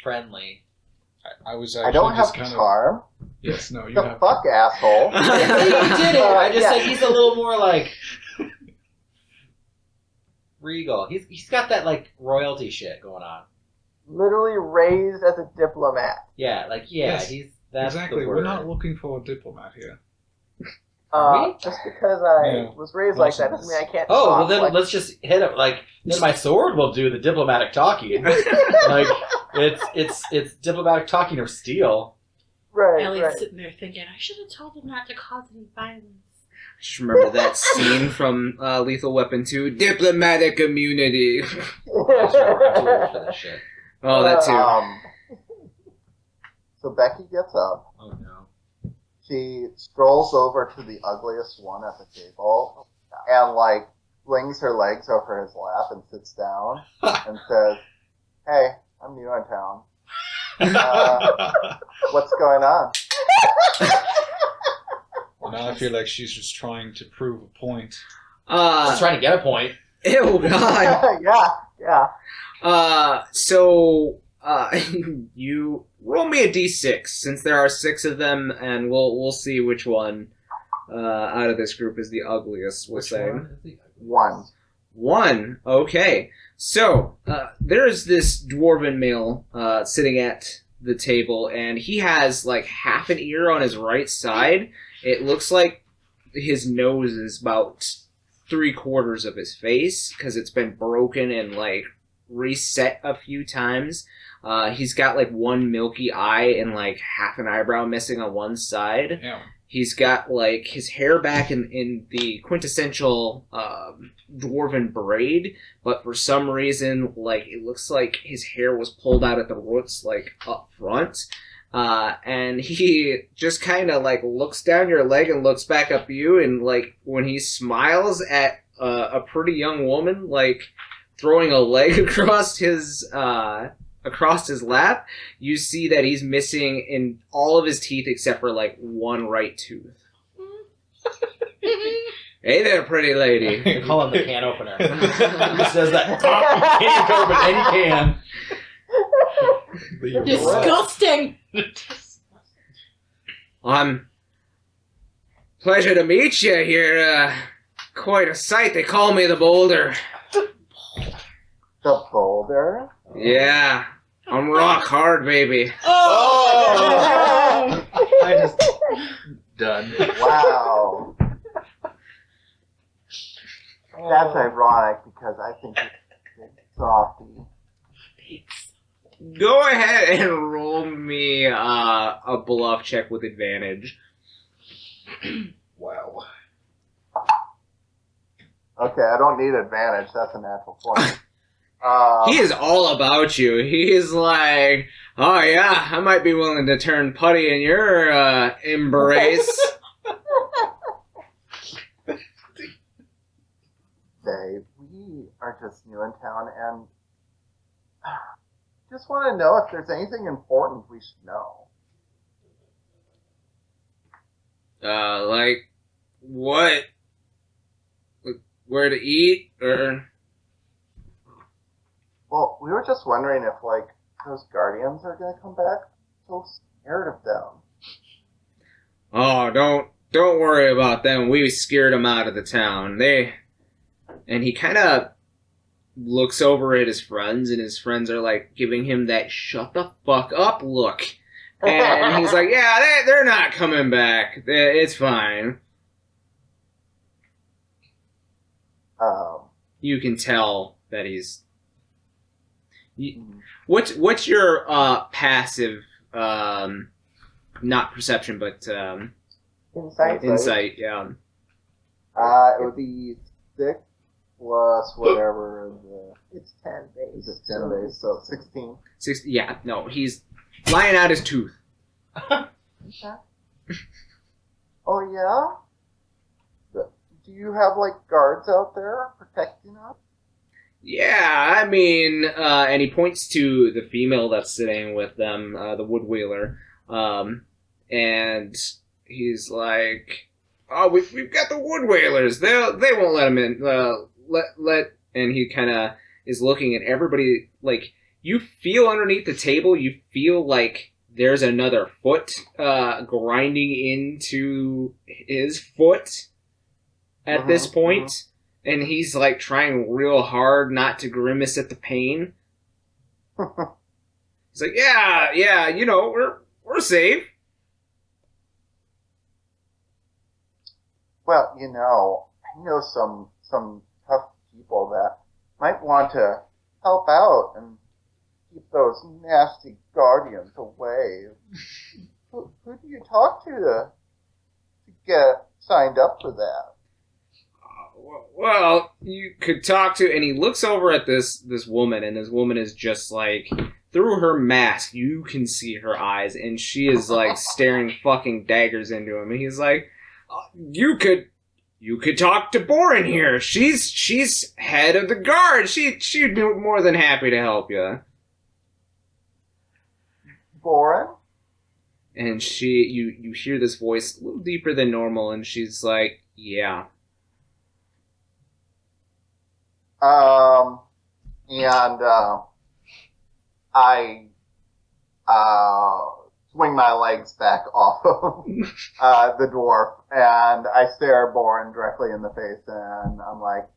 friendly. I was I actually don't have just kind of charm. yes, no, you The have. fuck, asshole. I didn't say you did it. I just Yeah. said he's a little more like regal. He's got that like royalty shit going on. Literally raised as a diplomat. Yeah, Yes, he's that's Exactly, the we're word. not looking for a diplomat here. Are we? Just because I Yeah. was raised like that doesn't mean I can't Oh, talk. well then like, let's just hit him. Like then my sword will do the diplomatic talking. Like it's diplomatic talking or steel. right, Ellie's right. sitting there thinking, I should have told him not to cause any violence. Just remember that scene from Lethal Weapon 2, diplomatic immunity. That's right, I'm too old for that shit. Oh, that too. So Becky gets up. Oh no. She strolls over to the ugliest one at the table and like flings her legs over his lap and sits down and says, "Hey, I'm new in town. What's going on?" Well, now I feel like she's just trying to prove a point. Just trying to get a point. Ew, God. yeah. So you roll me a d6 since there are 6 of them, and we'll see which one out of this group is the ugliest. We'll say One. 1. Okay. So there's this dwarven male sitting at the table, and he has like half an ear on his right side. It looks like his nose is about 3/4 of his face because it's been broken and like reset a few times. He's got like one milky eye and like half an eyebrow missing on one side. Yeah. He's got like his hair back in the quintessential dwarven braid, but for some reason, like it looks like his hair was pulled out at the roots, like up front. And he just kind of like looks down your leg and looks back up you, and like when he smiles at a pretty young woman, like throwing a leg across his lap, you see that he's missing in all of his teeth except for like one right tooth. Hey there, pretty lady. They call him the can opener. He just does that. Can't open any can. Disgusting! Pleasure to meet you here. Quite a sight. They call me the Boulder. The boulder? Yeah, I'm rock hard, baby. Oh! I just done. Wow. That's ironic because I think it's softy. Go ahead and roll me a bluff check with advantage. Wow. Okay, I don't need advantage. That's a natural 20. He is all about you. He's like, oh yeah, I might be willing to turn putty in your embrace. Dave, we are just new in town, and just want to know if there's anything important we should know. Like what? Like, where to eat, or? Well, we were just wondering if, like, those guardians are gonna come back. So scared of them. Oh, don't worry about them. We scared them out of the town. And he kind of looks over at his friends, and his friends are like giving him that "shut the fuck up" look. And he's like, "Yeah, they're not coming back. It's fine." You can tell that he's. What's your passive? Not perception, but Insight. insight. Yeah. It would be 6 plus whatever It's 10 base. is 10 base, so 16. 60. Yeah. No, he's lying out his tooth. Okay. Oh yeah. Do you have like guards out there protecting us? Yeah, I mean, and he points to the female that's sitting with them, the woodwheeler, and he's like, "Oh, we've got the woodwheelers. They won't let him in. And he kind of is looking at everybody. Like, you feel underneath the table, you feel like there's another foot grinding into his foot at this point. And he's like trying real hard not to grimace at the pain. He's like, yeah, you know, we're safe. Well, you know, I know some tough people that might want to help out and keep those nasty guardians away. Who do you talk to get signed up for that? Well, you could talk to, and he looks over at this woman, and this woman is just like, through her mask, you can see her eyes, and she is like staring fucking daggers into him. And he's like, you could talk to Boren here. She's head of the guard. She'd be more than happy to help you. Boren? And you hear this voice a little deeper than normal, and she's like, yeah. I swing my legs back off of the dwarf, and I stare Boren directly in the face, and I'm like,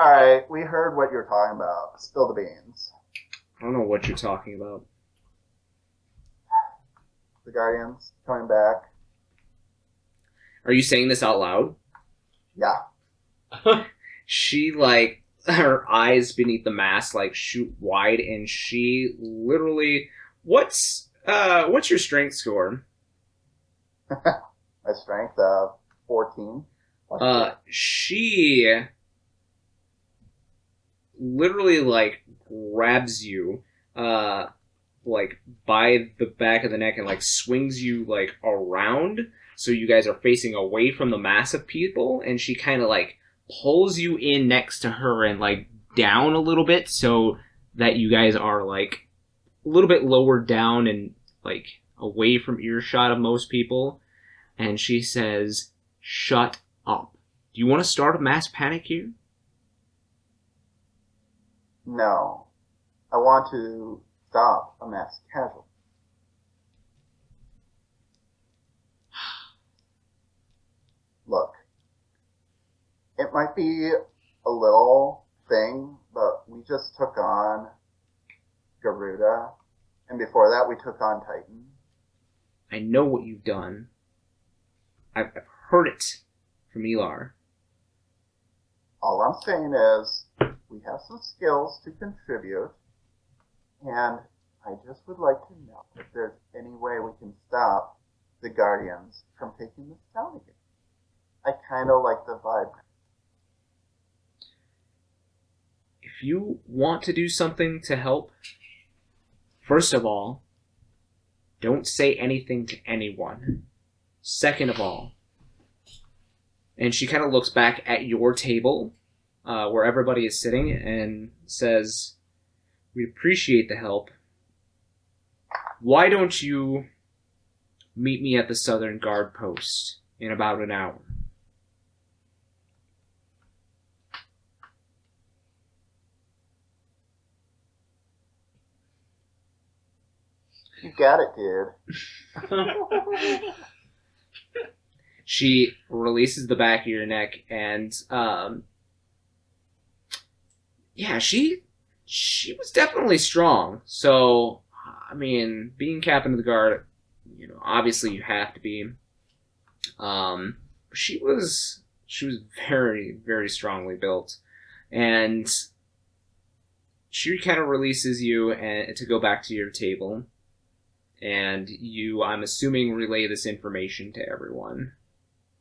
alright, we heard what you're talking about. Spill the beans. I don't know what you're talking about. The Guardians coming back. Are you saying this out loud? Yeah. She, like, her eyes beneath the mask, like, shoot wide, and she literally... What's your strength score? My strength, 14. She literally, like, grabs you, like, by the back of the neck and, like, swings you, like, around, so you guys are facing away from the mass of people, and she kind of, like, pulls you in next to her and, like, down a little bit so that you guys are, like, a little bit lower down and, like, away from earshot of most people. And she says, shut up. Do you want to start a mass panic here? No. I want to stop a mass casualty. Look. It might be a little thing, but we just took on Garuda, and before that we took on Titan. I know what you've done. I've heard it from Elar. All I'm saying is, we have some skills to contribute, and I just would like to know if there's any way we can stop the Guardians from taking this town again. I kind of like the vibe. If you want to do something to help, first of all, don't say anything to anyone. Second of all, and she kind of looks back at your table, where everybody is sitting and says, "We appreciate the help. Why don't you meet me at the Southern Guard Post in about an hour?" You got it, dude. She releases the back of your neck, and yeah, she was definitely strong. So, I mean, being captain of the guard, obviously you have to be. She was very, very strongly built, and she kind of releases you and to go back to your table, and you, I'm assuming, relay this information to everyone.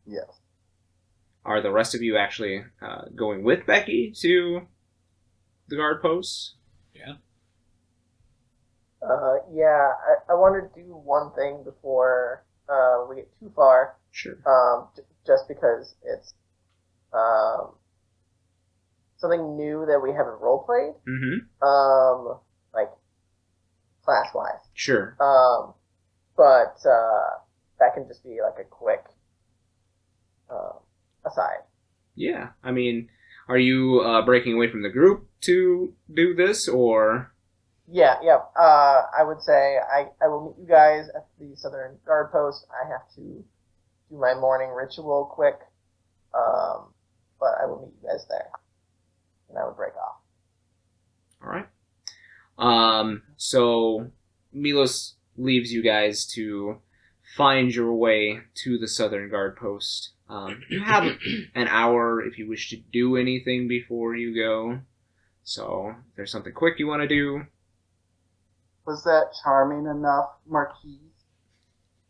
Yes. Are the rest of you actually going with Becky to the guard posts? Yeah. Yeah, I want to do one thing before we get too far. Sure. Just because it's something new that we haven't role played. Mm-hmm. Like class wise. Sure. But that can just be like a quick aside. Yeah. I mean, are you breaking away from the group to do this, or? Yeah. I would say I will meet you guys at the Southern Guard Post. I have to do my morning ritual quick, but I will meet you guys there, and I would break off. All right. So Milos leaves you guys to find your way to the Southern Guard Post. You have an hour if you wish to do anything before you go. So if there's something quick you want to do. Was that charming enough, Marquies?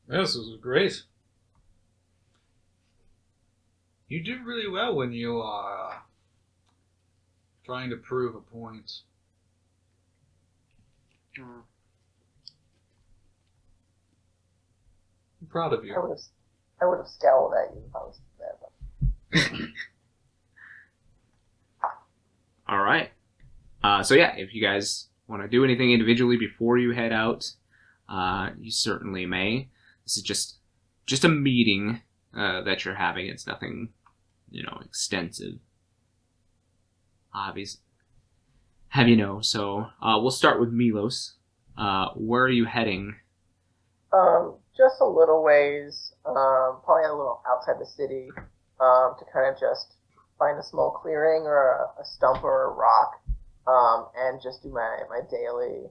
Yes, this was great. You did really well when you are trying to prove a point. I'm proud of you. I would have scowled at you if I was there. But... All right. So yeah, if you guys want to do anything individually before you head out, you certainly may. This is just a meeting that you're having. It's nothing, extensive. Obviously, so we'll start with Milos. Where are you heading? Just a little ways, probably a little outside the city, to kind of just find a small clearing or a stump or a rock, and just do my daily,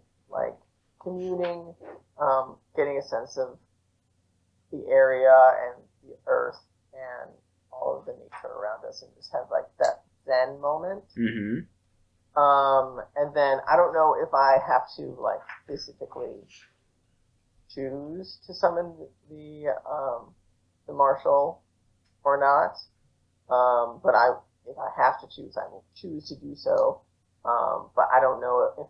communing, getting a sense of the area and the earth and all of the nature around us, and just have, that Zen moment. Mm-hmm. And then I don't know if I have to, specifically choose to summon the marshal or not. But if I have to choose, I will choose to do so. But I don't know if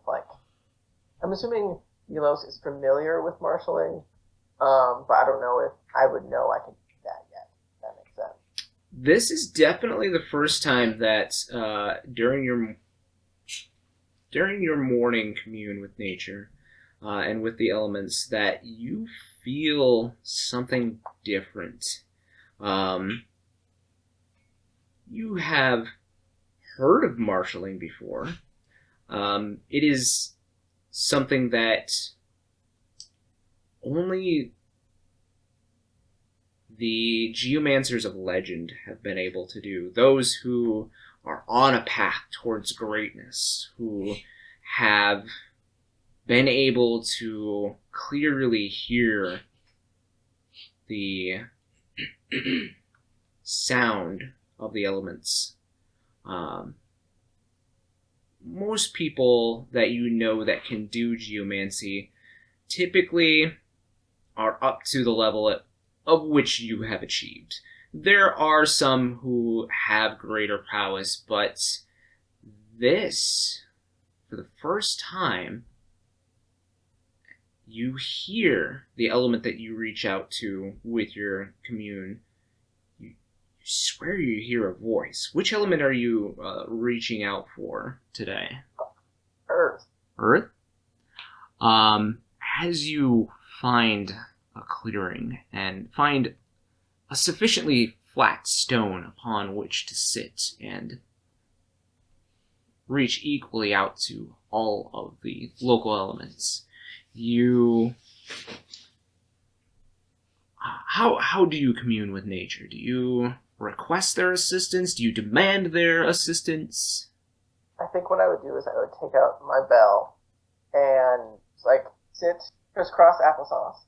I'm assuming Milos is familiar with marshaling. But I don't know if I would know I can do that yet. If that makes sense. This is definitely the first time that during your morning commune with nature and with the elements that you feel something different. You have heard of marshalling before. It is something that only the geomancers of legend have been able to do. Those who are on a path towards greatness, who have been able to clearly hear the sound of the elements. Most people that that can do geomancy typically are up to the level of which you have achieved. There are some who have greater prowess, but this, for the first time, you hear the element that you reach out to with your commune. You swear you hear a voice. Which element are you reaching out for today? Earth. Earth? As you find a clearing and find a sufficiently flat stone upon which to sit and reach equally out to all of the local elements, you... How do you commune with nature? Do you request their assistance? Do you demand their assistance? I think what I would do is I would take out my bell and like sit crisscross applesauce.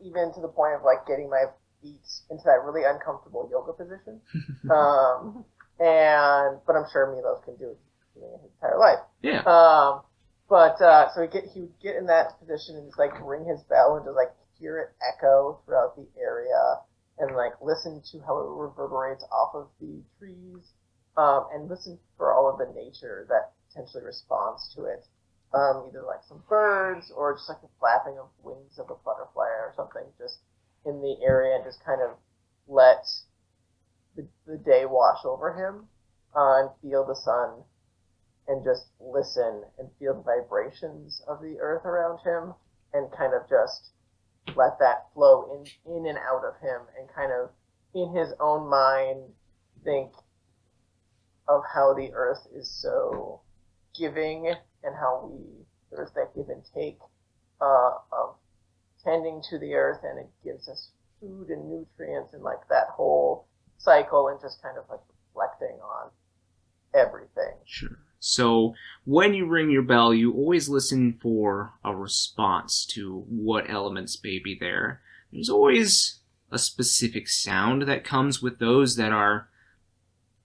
Even to the point of like getting my feet into that really uncomfortable yoga position. But I'm sure Milos can do it his entire life. Yeah. So he would get in that position and just like ring his bell and just like hear it echo throughout the area and like listen to how it reverberates off of the trees, and listen for all of the nature that potentially responds to it. Either like some birds or just like the flapping of wings of a butterfly or something just in the area, and just kind of let the day wash over him, and feel the sun and just listen and feel the vibrations of the earth around him and kind of just let that flow in and out of him, and kind of in his own mind think of how the earth is so giving, and how there's that give and take of tending to the earth, and it gives us food and nutrients and like that whole cycle, and just kind of like reflecting on everything. Sure. So when you ring your bell, you always listen for a response to what elements may be there. There's always a specific sound that comes with those that are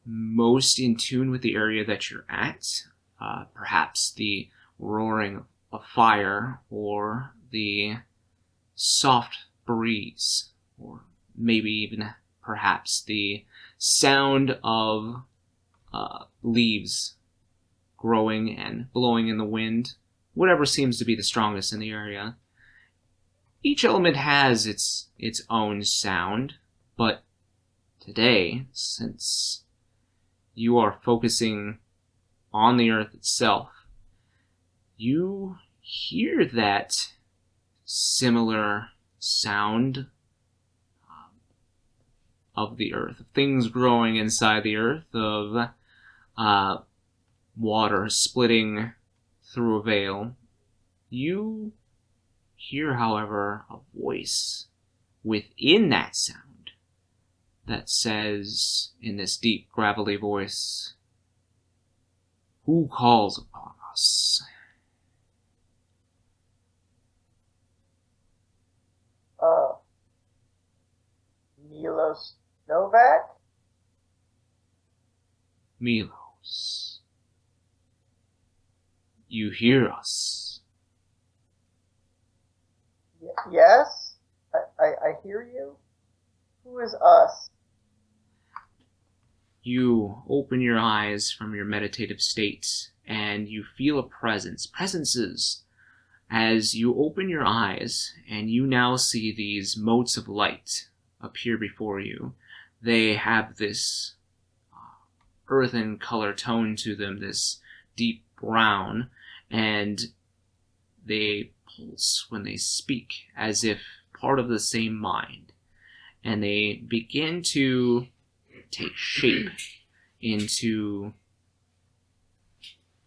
most in tune with the area that you're at. Perhaps the roaring of fire, or the soft breeze, or maybe even perhaps the sound of leaves growing and blowing in the wind, whatever seems to be the strongest in the area. Each element has its own sound, but today, since you are focusing on the earth itself, you hear that similar sound of the earth, of things growing inside the earth, of water splitting through a veil. You hear, however, a voice within that sound that says, in this deep, gravelly voice, "Who calls upon us?" Milos Novak? Milos, you hear us. Yes? I hear you? Who is us? You open your eyes from your meditative state, and you feel a presence. Presences. As you open your eyes, and you now see these motes of light appear before you. They have this earthen color tone to them, this deep brown, and they pulse when they speak, as if part of the same mind. And they begin to take shape into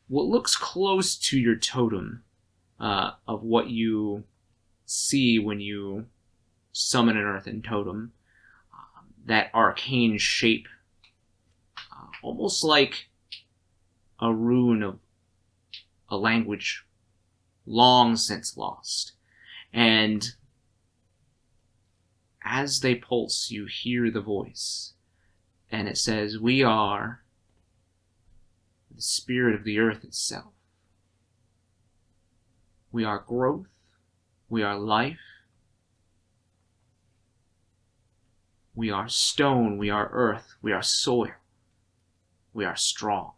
what looks close to your totem, of what you see when you summon an earthen totem. That arcane shape, almost like a rune of a language long since lost. And as they pulse, you hear the voice, and it says, "We are the spirit of the earth itself. We are growth. We are life. We are stone. We are earth. We are soil. We are strong.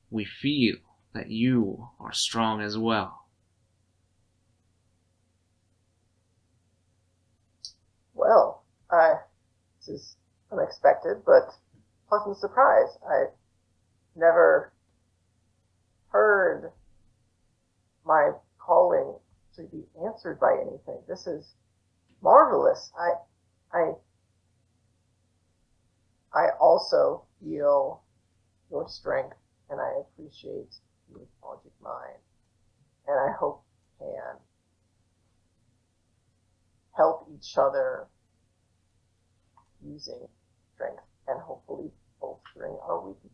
We feel that you are strong as well." Well, This is unexpected, but pleasant surprise. I never heard my calling to be answered by anything. This is marvelous. I also feel your strength, and I appreciate the nostalgic mind, and I hope we can help each other using strength and hopefully bolstering our weakness.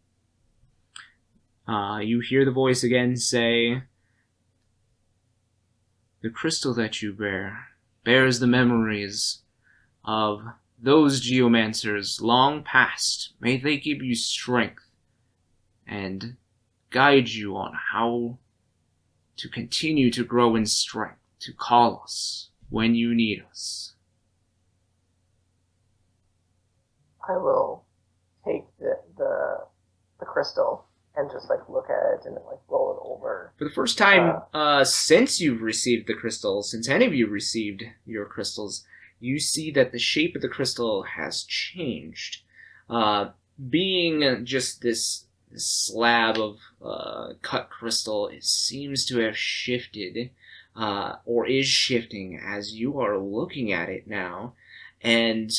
You hear the voice again say, "The crystal that you bear bears the memories of those geomancers long past. May they give you strength and guide you on how to continue to grow in strength, to call us when you need us." I will take the crystal and just like look at it and like roll it over. For the first time since you've received the crystals, since any of you received your crystals, you see that the shape of the crystal has changed. Being just this slab of cut crystal, it seems to have shifted, or is shifting as you are looking at it now, and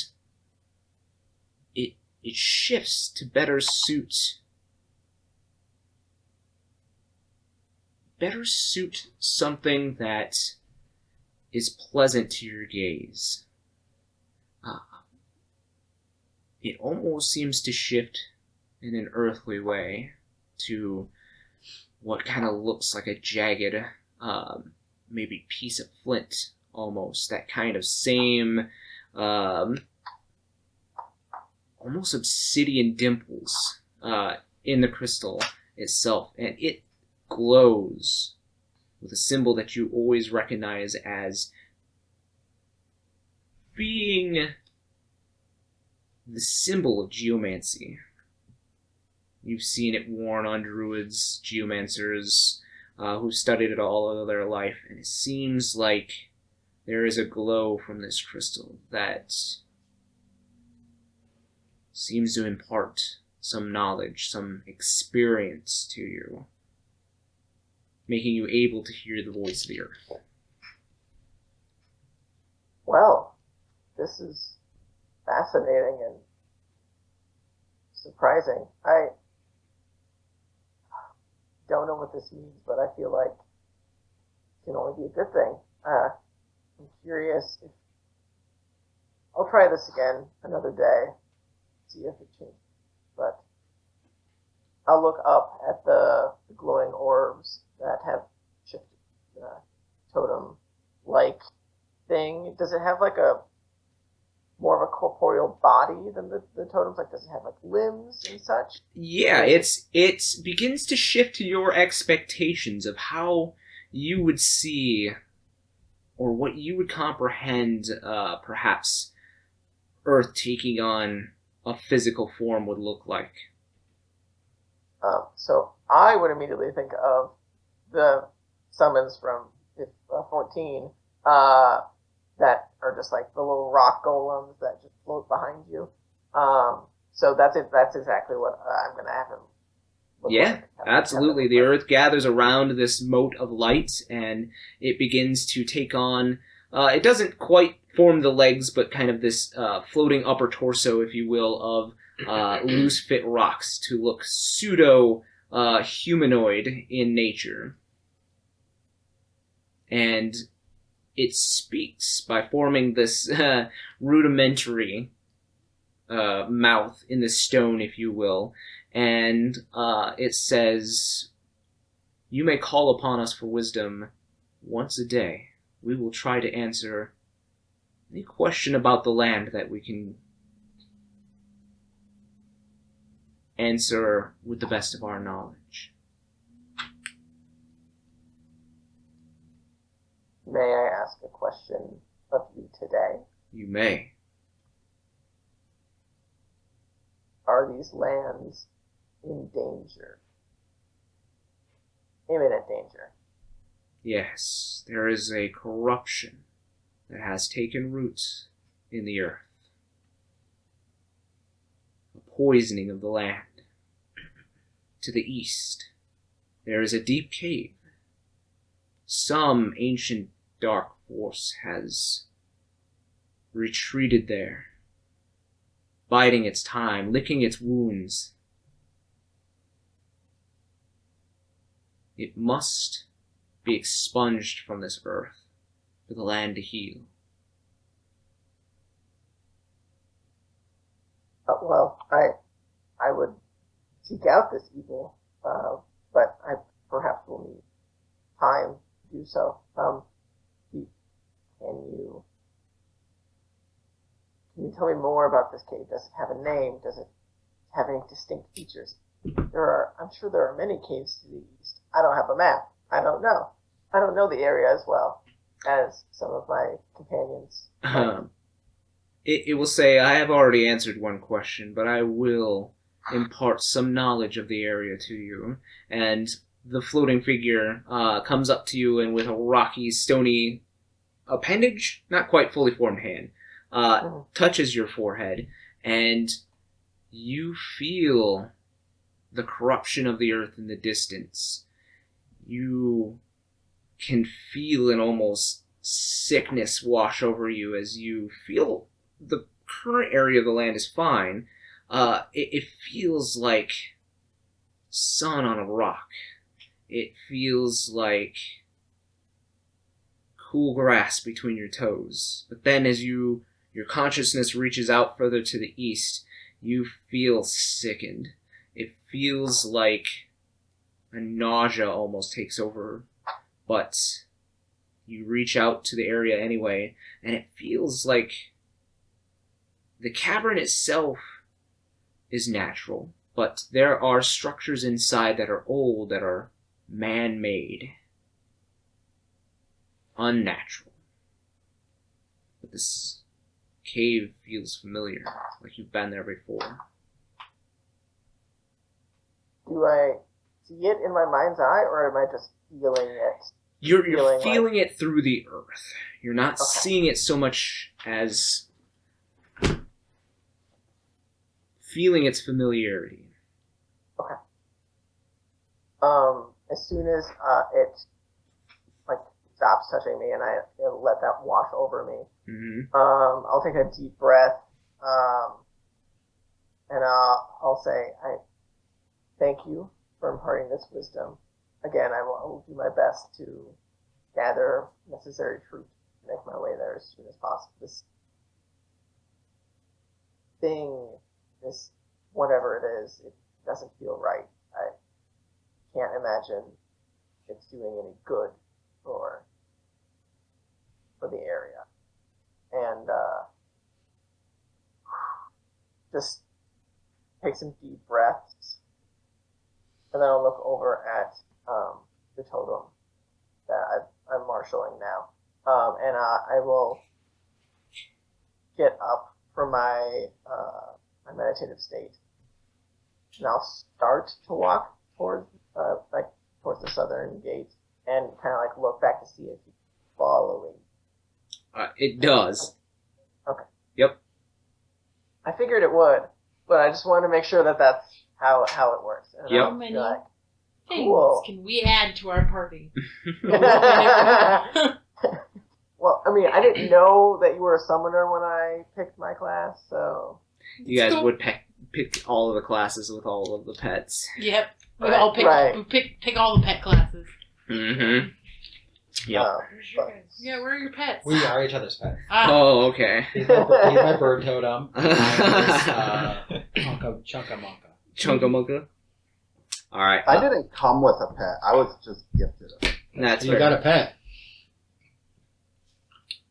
it shifts to better suit something that is pleasant to your gaze. It almost seems to shift in an earthly way to what kind of looks like a jagged, maybe piece of flint, almost. That kind of same, almost obsidian dimples in the crystal itself. And it glows with a symbol that you always recognize as being the symbol of geomancy. You've seen it worn on druids, geomancers, who've studied it all of their life, and it seems like there is a glow from this crystal that seems to impart some knowledge, some experience to you, making you able to hear the voice of the earth. Well, this is fascinating and surprising. I don't know what this means, but I feel like it can only be a good thing. I'm curious if I'll try this again another day, see if it changes. But I'll look up at the glowing orbs that have shifted the totem-like thing. Does it have like a more of a corporeal body than the totems? Like, does it have like limbs and such? Yeah, it begins to shift to your expectations of how you would see, or what you would comprehend, perhaps Earth taking on a physical form would look like. So I would immediately think of the summons from 14 that are just like the little rock golems that just float behind you. So that's it. That's exactly what I'm going to have him look like. Absolutely. The Earth gathers around this mote of light, and it begins to take on... it doesn't quite form the legs, but kind of this floating upper torso, if you will, of loose-fit rocks to look pseudo-humanoid in nature. And it speaks by forming this rudimentary mouth in the stone, if you will, and it says, "You may call upon us for wisdom once a day. We will try to answer any question about the land that we can answer with the best of our knowledge." May I ask a question of you today? You may. Are these lands in danger? Imminent danger? Yes, there is a corruption that has taken root in the earth. poisoning of the land. To the east, there is a deep cave. Some ancient dark force has retreated there, biding its time, licking its wounds. It must be expunged from this earth for the land to heal. Well, I would seek out this evil, but I perhaps will need time to do so. Can you tell me more about this cave? Does it have a name? Does it have any distinct features? I'm sure there are many caves to the east. I don't have a map. I don't know. I don't know the area as well as some of my companions. It will say, I have already answered one question, but I will impart some knowledge of the area to you. And the floating figure comes up to you and with a rocky, stony appendage, not quite fully formed hand, touches your forehead, and you feel the corruption of the earth in the distance. You can feel an almost sickness wash over you as you feel the current area of the land is fine. It feels like sun on a rock. It feels like cool grass between your toes. But then as your consciousness reaches out further to the east, you feel sickened. It feels like a nausea almost takes over, but you reach out to the area anyway, and it feels like the cavern itself is natural, but there are structures inside that are old, that are man-made, unnatural. But this cave feels familiar, like you've been there before. Do I see it in my mind's eye, or am I just feeling it? You're feeling it through the earth. You're not seeing it so much as feeling its familiarity. Okay. As soon as it stops touching me and I let that wash over me, I'll take a deep breath, and I'll say, I thank you for imparting this wisdom. Again, I will do my best to gather necessary truth and make my way there as soon as possible. This thing, this whatever it is, it doesn't feel right. I can't imagine it's doing any good for the area. And just take some deep breaths, and then I'll look over at the totem that I'm marshalling now, and I will get up from my meditative state, and I'll start to walk towards the southern gate, and kind of look back to see if he's following. It does. Okay. Yep. I figured it would, but I just wanted to make sure that that's how it works. And Yep. How many things cool. can we add to our party? Well, I mean, I didn't know that you were a summoner when I picked my class, so... You guys would pick all of the classes with all of the pets. Yep. We Right, all pick, right. pick all the pet classes. Mm-hmm. Yep. Where's your guys? Yeah, where are your pets? We are each other's pets. Oh, okay. He's my bird totem. Mine is Chunkamonka. Chunkamunka. Alright. I didn't come with a pet. I was just gifted a pet. That's You fair. got a pet.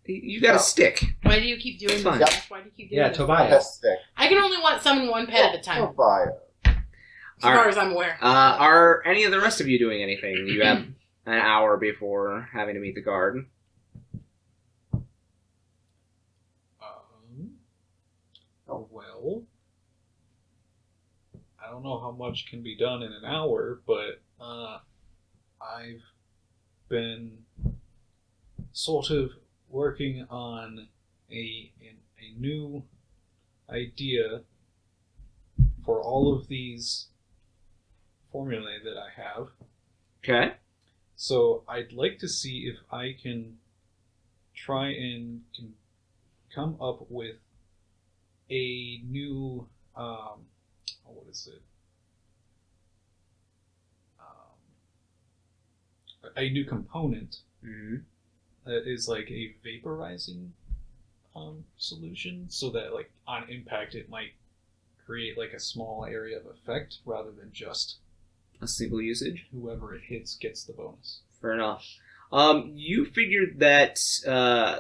You got a stick. Why do you keep doing Fine. this? Why do you keep doing Yeah, this? A pet Tobias. stick. I can only summon one pet at a time, Tobias. as All far right. as I'm aware. Are any of the rest of you doing anything? You have an hour before having to meet the guard. Well, I don't know how much can be done in an hour, but I've been sort of working on a new idea for all of these formulae that I have. Okay. So I'd like to see if I can try and come up with a new, what is it? A new component that is like a vaporizing solution, so that like on impact it might create like a small area of effect rather than just A single usage. whoever it hits gets the bonus. Fair enough. You figured that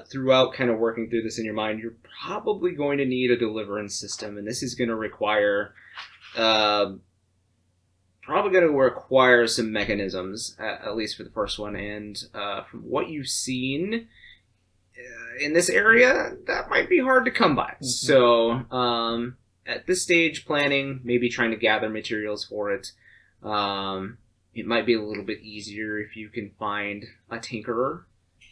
throughout kind of working through this in your mind, you're probably going to need a deliverance system, and this is going to require some mechanisms, at least for the first one. And from what you've seen in this area, that might be hard to come by. Mm-hmm. So at this stage, planning, maybe trying to gather materials for it. It might be a little bit easier if you can find a tinkerer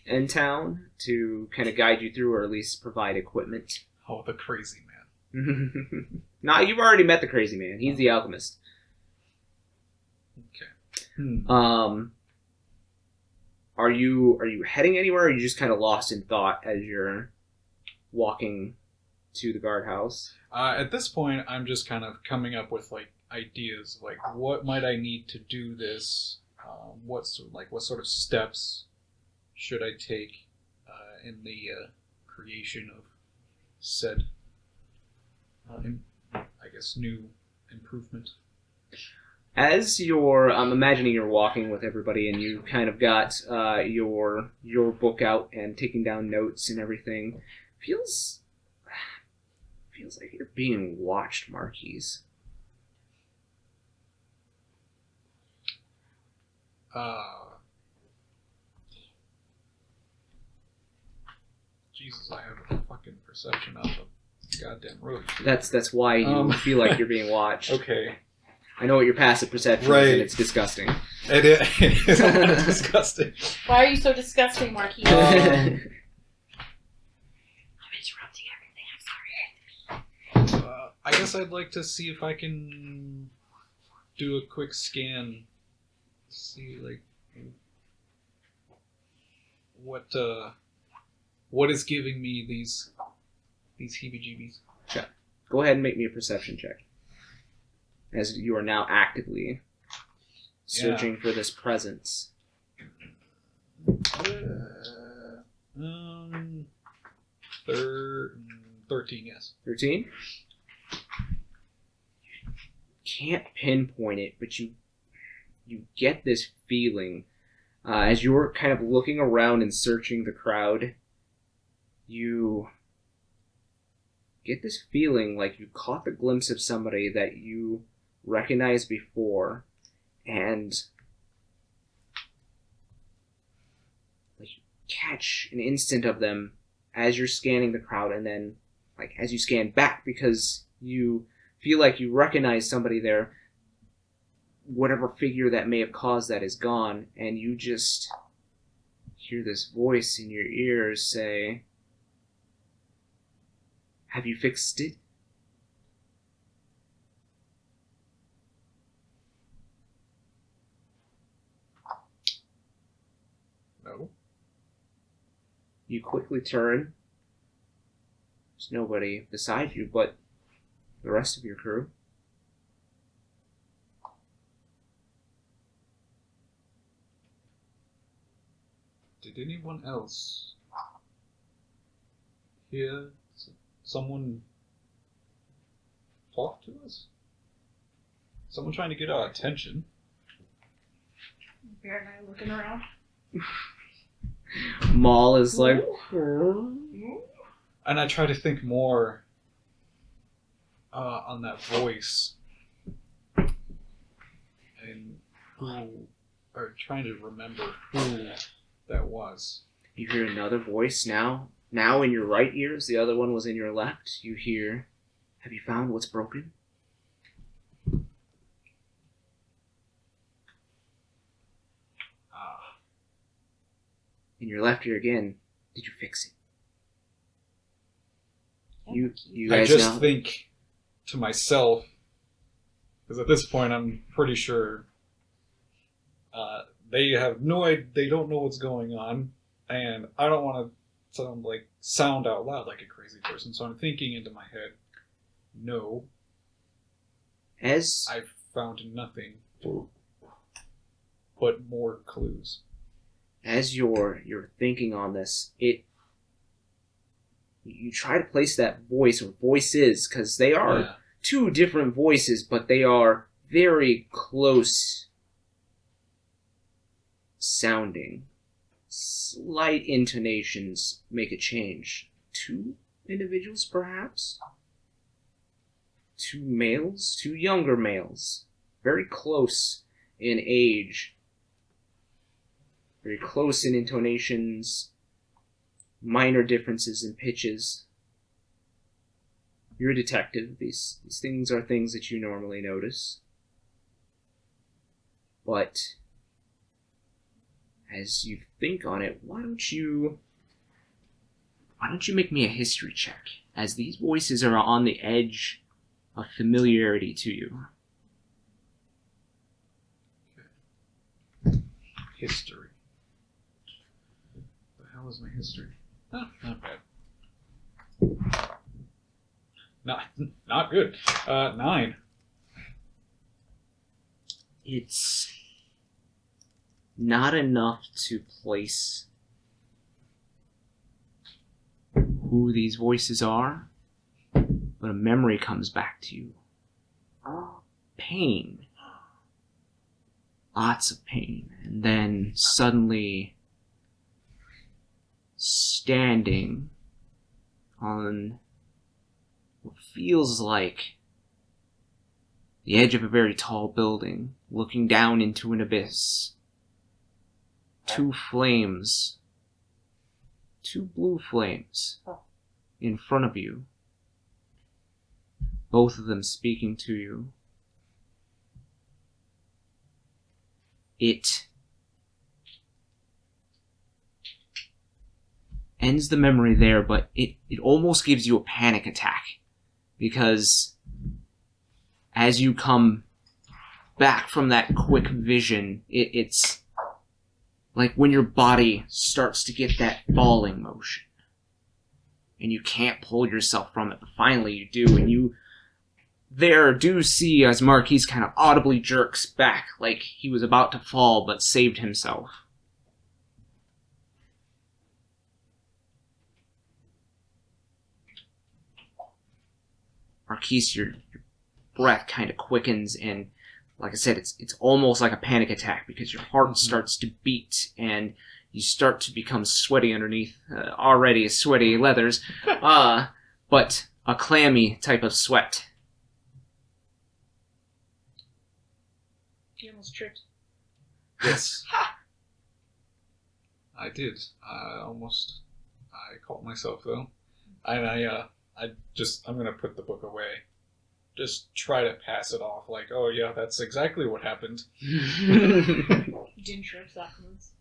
in town to kind of guide you through, or at least provide equipment. Oh, the crazy man. Nah, you've already met the crazy man. He's the alchemist. Okay. Are you heading anywhere, or are you just kind of lost in thought as you're walking to the guardhouse? At this point, I'm just kind of coming up with like ideas, like what might I need to do this? What sort of steps should I take in the creation of said, new improvement? As you're, I'm imagining you're walking with everybody, and you kind of got your book out and taking down notes and everything. Feels like you're being watched, Marquies. Jesus, I have a fucking perception of the goddamn road. That's why you feel like you're being watched. Okay. I know what your passive perception is, and it's disgusting. It is disgusting. Why are you so disgusting, Marquis? I'm interrupting everything. I'm sorry. I guess I'd like to see if I can do a quick scan. See, like, what is giving me these heebie-jeebies? Check. Go ahead and make me a perception check, as you are now actively searching for this presence. 13, yes. 13? Can't pinpoint it, but you get this feeling as you're kind of looking around and searching the crowd. You get this feeling like you caught the glimpse of somebody that you recognized before, and like you catch an instant of them as you're scanning the crowd, and then like as you scan back, because you feel like you recognize somebody there, whatever figure that may have caused that is gone, and you just hear this voice in your ears say, "Have you fixed it?" No. You quickly turn. There's nobody beside you but the rest of your crew. Did anyone else hear someone talk to us? Someone trying to get our attention. Bear and I looking around. Maul is like, And I try to think more on that voice. And or trying to remember who that was. you hear another voice now in your right ears. The other one was in your left. You hear, "Have you found what's broken?" In your left ear again, "Did you fix it?" You I guys just know. think to myself, Because at this point, I'm pretty sure they have no idea. They don't know what's going on, and I don't want to sound out loud like a crazy person. So I'm thinking into my head, no, As I've found nothing but more clues. as you're thinking on this, you try to place that voice or voices, because they are two different voices, but they are very close sounding. Slight intonations make a change. Two individuals, perhaps? Two males? Two younger males. Very close in age. Very close in intonations. Minor differences in pitches. You're a detective. These things are things that you normally notice. But as you think on it, why don't you make me a history check, as these voices are on the edge of familiarity to you. History. What the hell is my history? Oh, not bad. Not good. 9. It's not enough to place who these voices are, but a memory comes back to you. Pain. Lots of pain. And then suddenly standing on what feels like the edge of a very tall building, looking down into an abyss. Two flames. Two blue flames in front of you. Both of them speaking to you. It ends the memory there, but it almost gives you a panic attack. Because as you come back from that quick vision, it's like when your body starts to get that falling motion. And you can't pull yourself from it, but finally you do, and you do see as Marquies kind of audibly jerks back like he was about to fall but saved himself. Marquies, your breath kind of quickens, and like I said, it's almost like a panic attack because your heart starts to beat and you start to become sweaty underneath already sweaty leathers, but a clammy type of sweat. You almost tripped. Yes. I did. I caught myself though. And I'm gonna put the book away. Just try to pass it off like, oh yeah, that's exactly what happened. You didn't trip afterwards.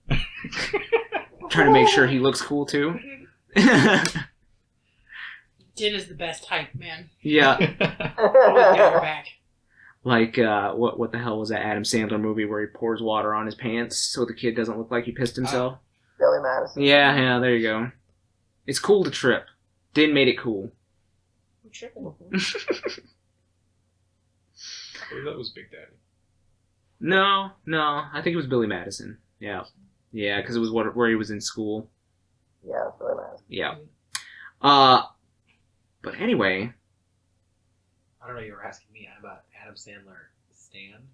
Trying to make sure he looks cool too. Din is the best hype, man. Yeah. Always got your back. Like, what the hell was that Adam Sandler movie where he pours water on his pants so the kid doesn't look like he pissed himself? Billy Madison. Yeah, there you go. It's cool to trip. Din made it cool. I'm tripping. I believe that was Big Daddy. No, I think it was Billy Madison. Yeah, because it was where he was in school. Yeah, it's Billy Madison. Yeah. But anyway, I don't know. You were asking me about Adam Sandler Stan.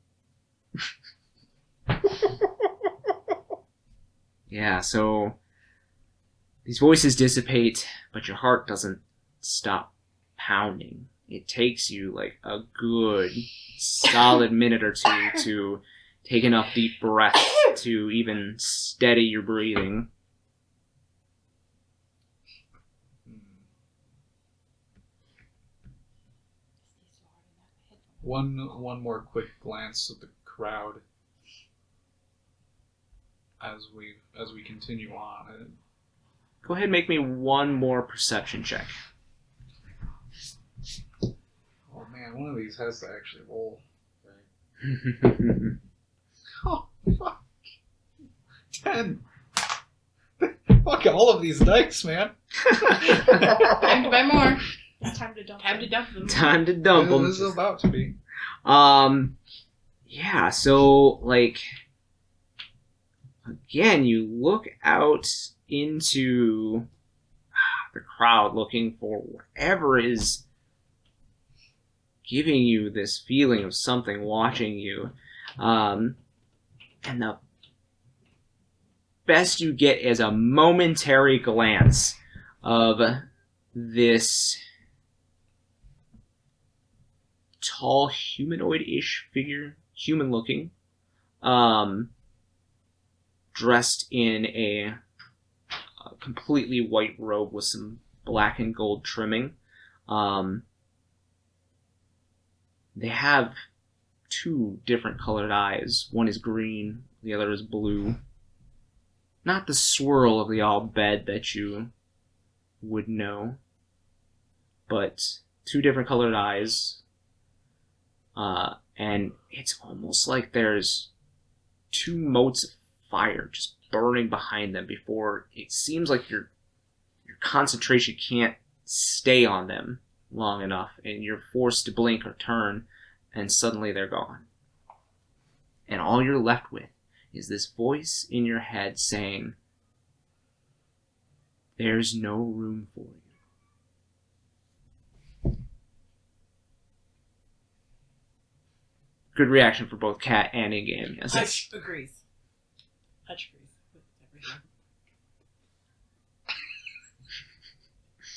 yeah. So these voices dissipate, but your heart doesn't stop pounding. It takes you like a good solid minute or two to take enough deep breaths to even steady your breathing. One more quick glance at the crowd as we continue on. Go ahead and make me one more perception check. Oh man, one of these has to actually roll Oh, fuck. 10. Fuck all of these dice, man. Time to buy more. It's time to dump. Time to dump them. Time to dump them. This is about to be. Yeah, so, like, again, you look out into the crowd looking for whatever is giving you this feeling of something watching you. And the best you get is a momentary glance of this tall humanoid-ish figure, human-looking, dressed in a completely white robe with some black and gold trimming. They have two different colored eyes. One is green, the other is blue. Not the swirl of the all bed that you would know, but two different colored eyes. And it's almost like there's two motes of fire just burning behind them before it seems like your concentration can't stay on them long enough, and you're forced to blink or turn, and suddenly they're gone. And all you're left with is this voice in your head saying, "There's no room for you." Good reaction for both Cat and in-game. Yes. Hutch agrees. Hutch agrees with everything.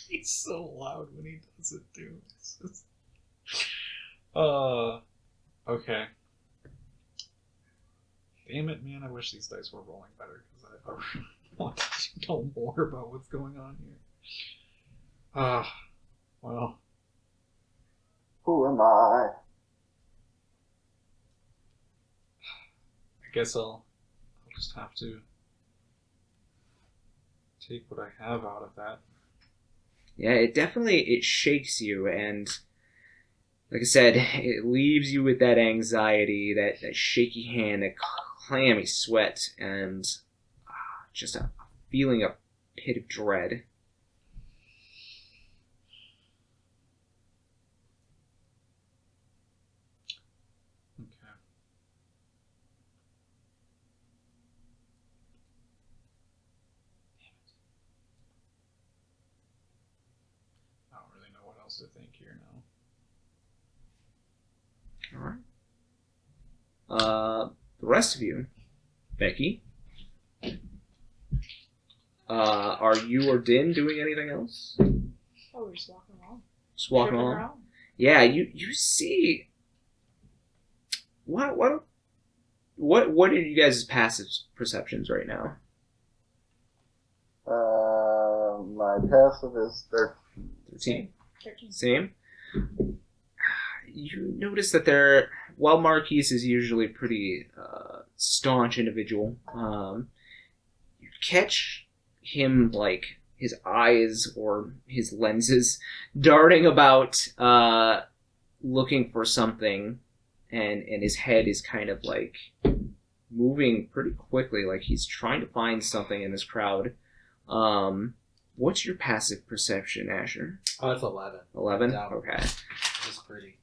He's so loud when he does it, too. It's just... okay. Damn it, man, I wish these dice were rolling better, because I really want to know more about what's going on here. Well. Who am I? I guess I'll just have to take what I have out of that. Yeah, it shakes you, and like I said, it leaves you with that anxiety, that shaky hand, that clammy sweat, and just a feeling of pit of dread. Okay. I don't really know what else to think here now. Alright. The rest of you, Becky, are you or Din doing anything else? Oh, we're just walking along. Just walking Tripping along? around. Yeah, you see... What are you guys' passive perceptions right now? My passive is 13. 13? 13. Same? You notice that while Marquies is usually a pretty staunch individual, you catch him, like, his eyes or his lenses darting about, looking for something, and his head is kind of, like, moving pretty quickly, like he's trying to find something in this crowd. What's your passive perception, Asher? Oh, it's 11. 11? Yeah. Okay. It's pretty.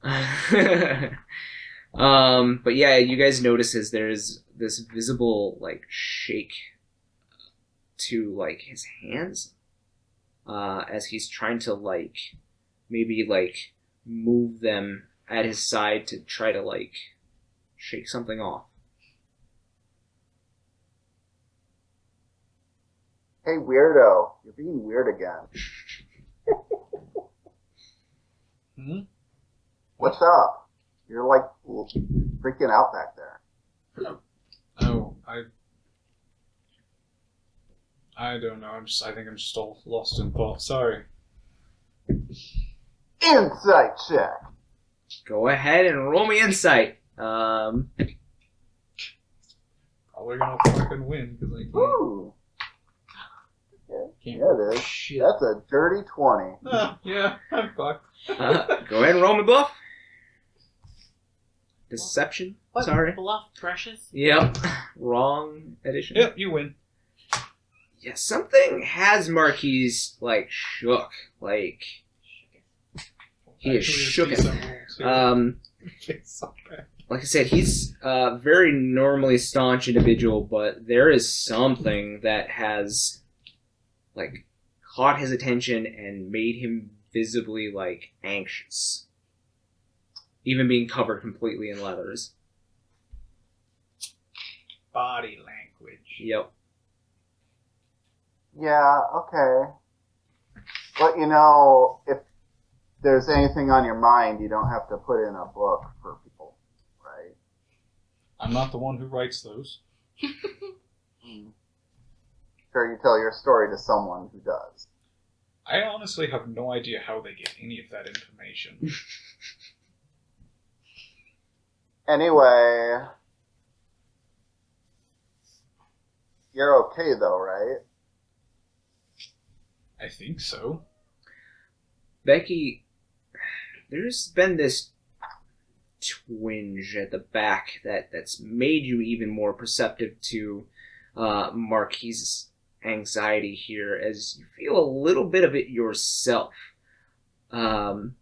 But yeah, you guys notice as there's this visible, like, shake to, like, his hands, as he's trying to, like, maybe, like, move them at his side to try to, like, shake something off. Hey, weirdo. You're being weird again. Hmm? What's up? You're, like, freaking out back there. Oh, I don't know. I think I'm just all lost in thought. Sorry. Insight check. Go ahead and roll me insight. Probably gonna fucking win because I can't. Ooh. Can't Yeah, it is. Shit. That's a dirty 20. Yeah, I'm fucked. Go ahead and roll me bluff. Deception? What? Sorry. Bluff brushes? Yep. Wrong edition. Yep, you win. Yeah, something has Marquies, like, shook. Like, he is Actually, shook. it's decent rolls, too. It's so bad. Like I said, he's a very normally staunch individual, but there is something that has, like, caught his attention and made him visibly, like, anxious. Even being covered completely in leathers. Body language. Yep. Yeah, okay. But you know, if there's anything on your mind, you don't have to put in a book for people, right? I'm not the one who writes those. Sure, you tell your story to someone who does. I honestly have no idea how they get any of that information. Anyway, you're okay though, right? I think so. Becky, there's been this twinge at the back that's made you even more perceptive to Marquis' anxiety here, as you feel a little bit of it yourself. The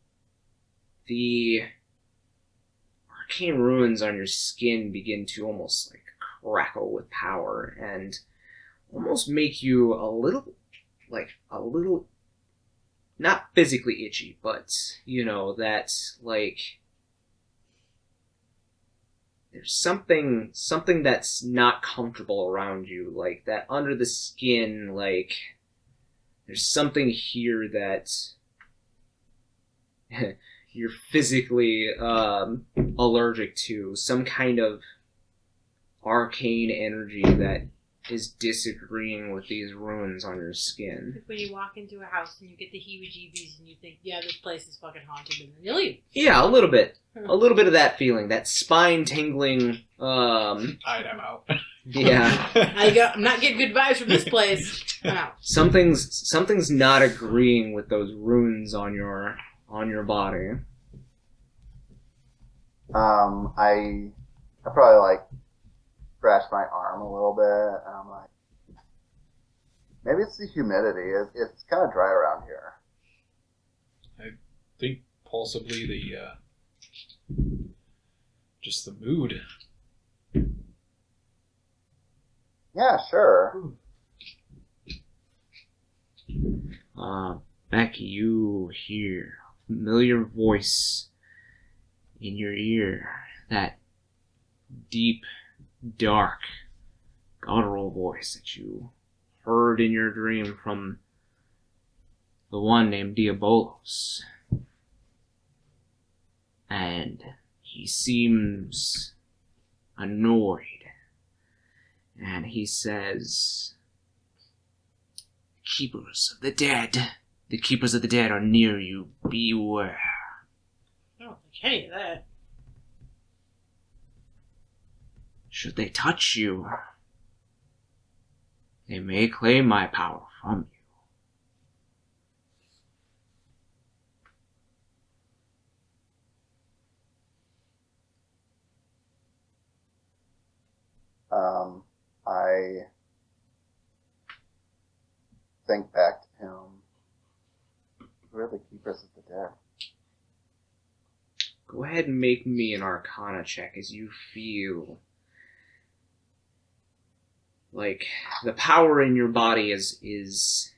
arcane runes on your skin begin to almost like crackle with power and almost make you a little, not physically itchy, but, you know, that, like, there's something that's not comfortable around you, like, that under the skin, like, there's something here that you're physically allergic to, some kind of arcane energy that is disagreeing with these runes on your skin. Like when you walk into a house and you get the heebie-jeebies and you think, yeah, this place is fucking haunted, and then you leave. Yeah, a little bit. A little bit of that feeling, that spine-tingling, I'm out. yeah. I'm not getting good vibes from this place. I'm out. Something's not agreeing with those runes on your body. I probably like scratch my arm a little bit, and I'm like, maybe it's the humidity. It's kind of dry around here. I think possibly the just the mood. Yeah, sure. Becky, you hear a familiar voice in your ear. That deep, dark, guttural voice that you heard in your dream from the one named Diabolos. And he seems annoyed. And he says, "Keepers of the dead. The keepers of the dead are near you. Beware." I don't think any of that. Should they touch you, they may claim my power from you. I think back to him. Who are the keepers of the dead? Go ahead and make me an Arcana check as you feel like the power in your body is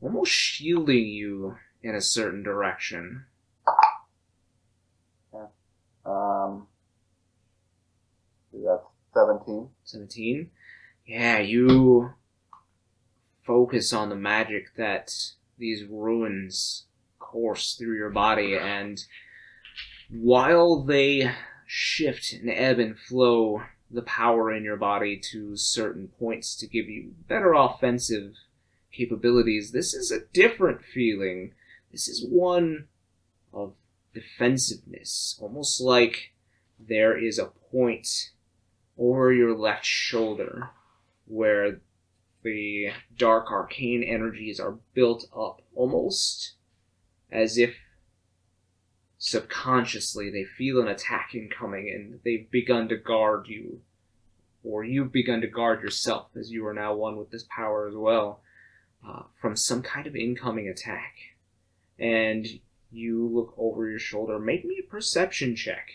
almost shielding you in a certain direction. Yeah. That's 17. 17? Yeah, you focus on the magic that these runes course through your body, and while they shift and ebb and flow the power in your body to certain points to give you better offensive capabilities, this is a different feeling. This is one of defensiveness, almost like there is a point over your left shoulder where the dark arcane energies are built up, almost as if subconsciously they feel an attack incoming, and they've begun to guard you, or you've begun to guard yourself, as you are now one with this power as well, from some kind of incoming attack. And you look over your shoulder. Make me a perception check.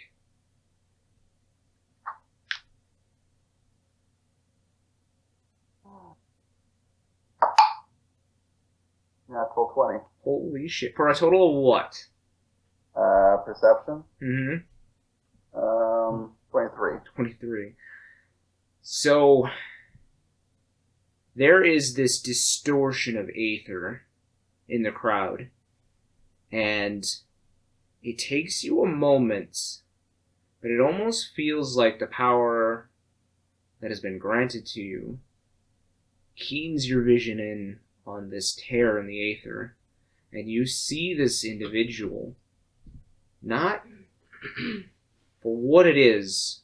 Natural 20. Holy shit. For a total of what? Perception? Mm-hmm. 23. 23. So, there is this distortion of aether in the crowd, and it takes you a moment, but it almost feels like the power that has been granted to you keens your vision in on this tear in the aether, and you see this individual not for what it is,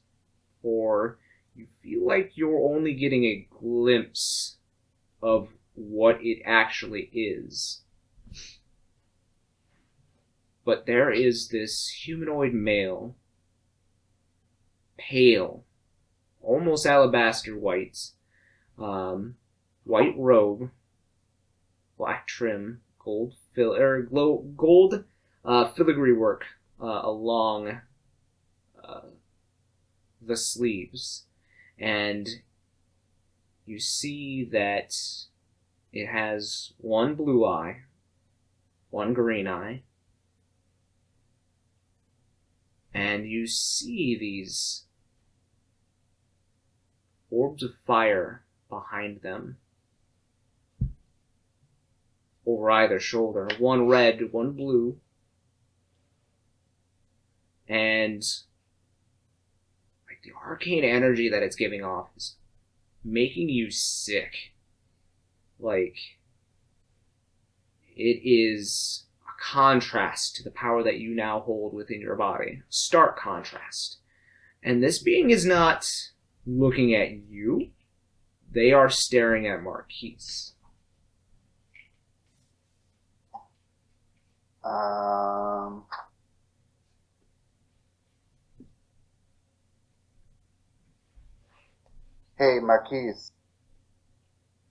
or you feel like you're only getting a glimpse of what it actually is. But there is this humanoid male, pale, almost alabaster white, white robe, black trim, gold filigree work along the sleeves, and you see that it has one blue eye, one green eye, and you see these orbs of fire behind them over either shoulder, one red, one blue, and like the arcane energy that it's giving off is making you sick. Like, it is a contrast to the power that you now hold within your body. Stark contrast. And this being is not looking at you. They are staring at Marquies. Hey, Marquies.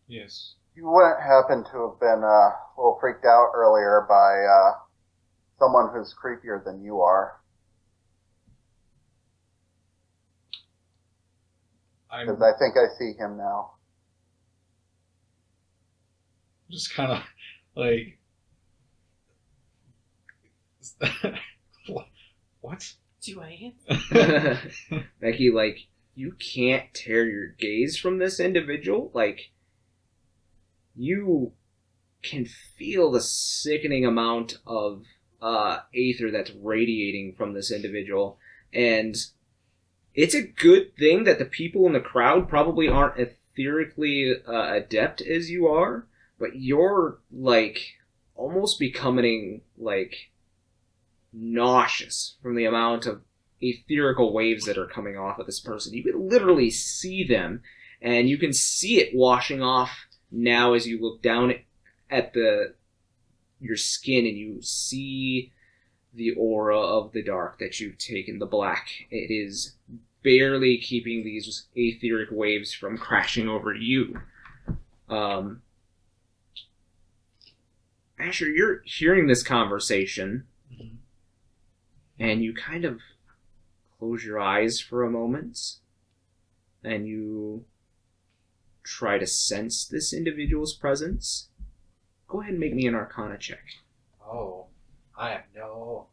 Yes. You wouldn't happen to have been a little freaked out earlier by someone who's creepier than you are? Because I think I see him now. Just kind of like, what? Do I answer? Becky, like, you can't tear your gaze from this individual. Like, you can feel the sickening amount of aether that's radiating from this individual, and it's a good thing that the people in the crowd probably aren't etherically adept as you are, but you're, like, almost becoming, like, nauseous from the amount of etherical waves that are coming off of this person. You can literally see them, and you can see it washing off now as you look down at your skin, and you see the aura of the dark that you've taken, the black. It is barely keeping these etheric waves from crashing over you. Asher, you're hearing this conversation, and you kind of close your eyes for a moment, and you try to sense this individual's presence. Go ahead and make me an Arcana check. Oh, I have no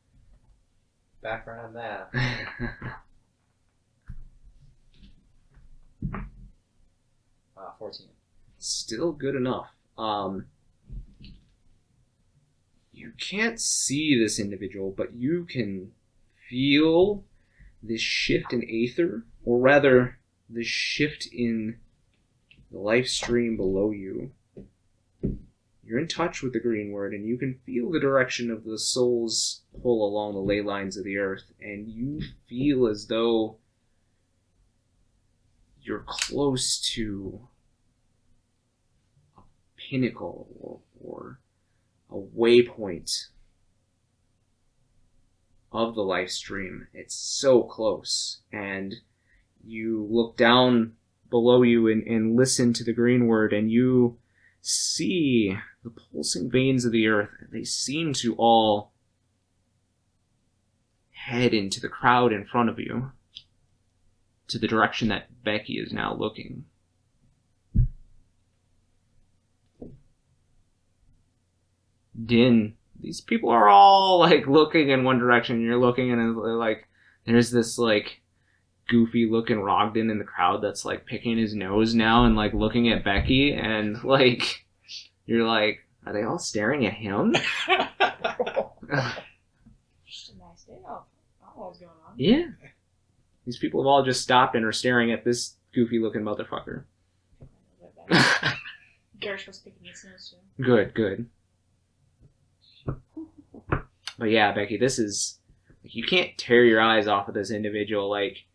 background on that. 14. Still good enough. You can't see this individual, but you can feel this shift in aether, or rather, the shift in the life stream below you. You're in touch with the green word, and you can feel the direction of the soul's pull along the ley lines of the earth, and you feel as though you're close to a pinnacle or a waypoint of the live stream. It's so close, and you look down below you and listen to the green word, and you see the pulsing veins of the earth. They seem to all head into the crowd in front of you, to the direction that Becky is now looking. Din, these people are all like looking in one direction. You're looking, and like there's this like goofy looking Rogden in the crowd that's like picking his nose now and like looking at Becky, and like you're like, are they all staring at him? Just a nice day. I don't know what's going on. Yeah. These people have all just stopped and are staring at this goofy looking motherfucker. Garish was picking his nose too. Good. But yeah, Becky, this is like, you can't tear your eyes off of this individual. Like,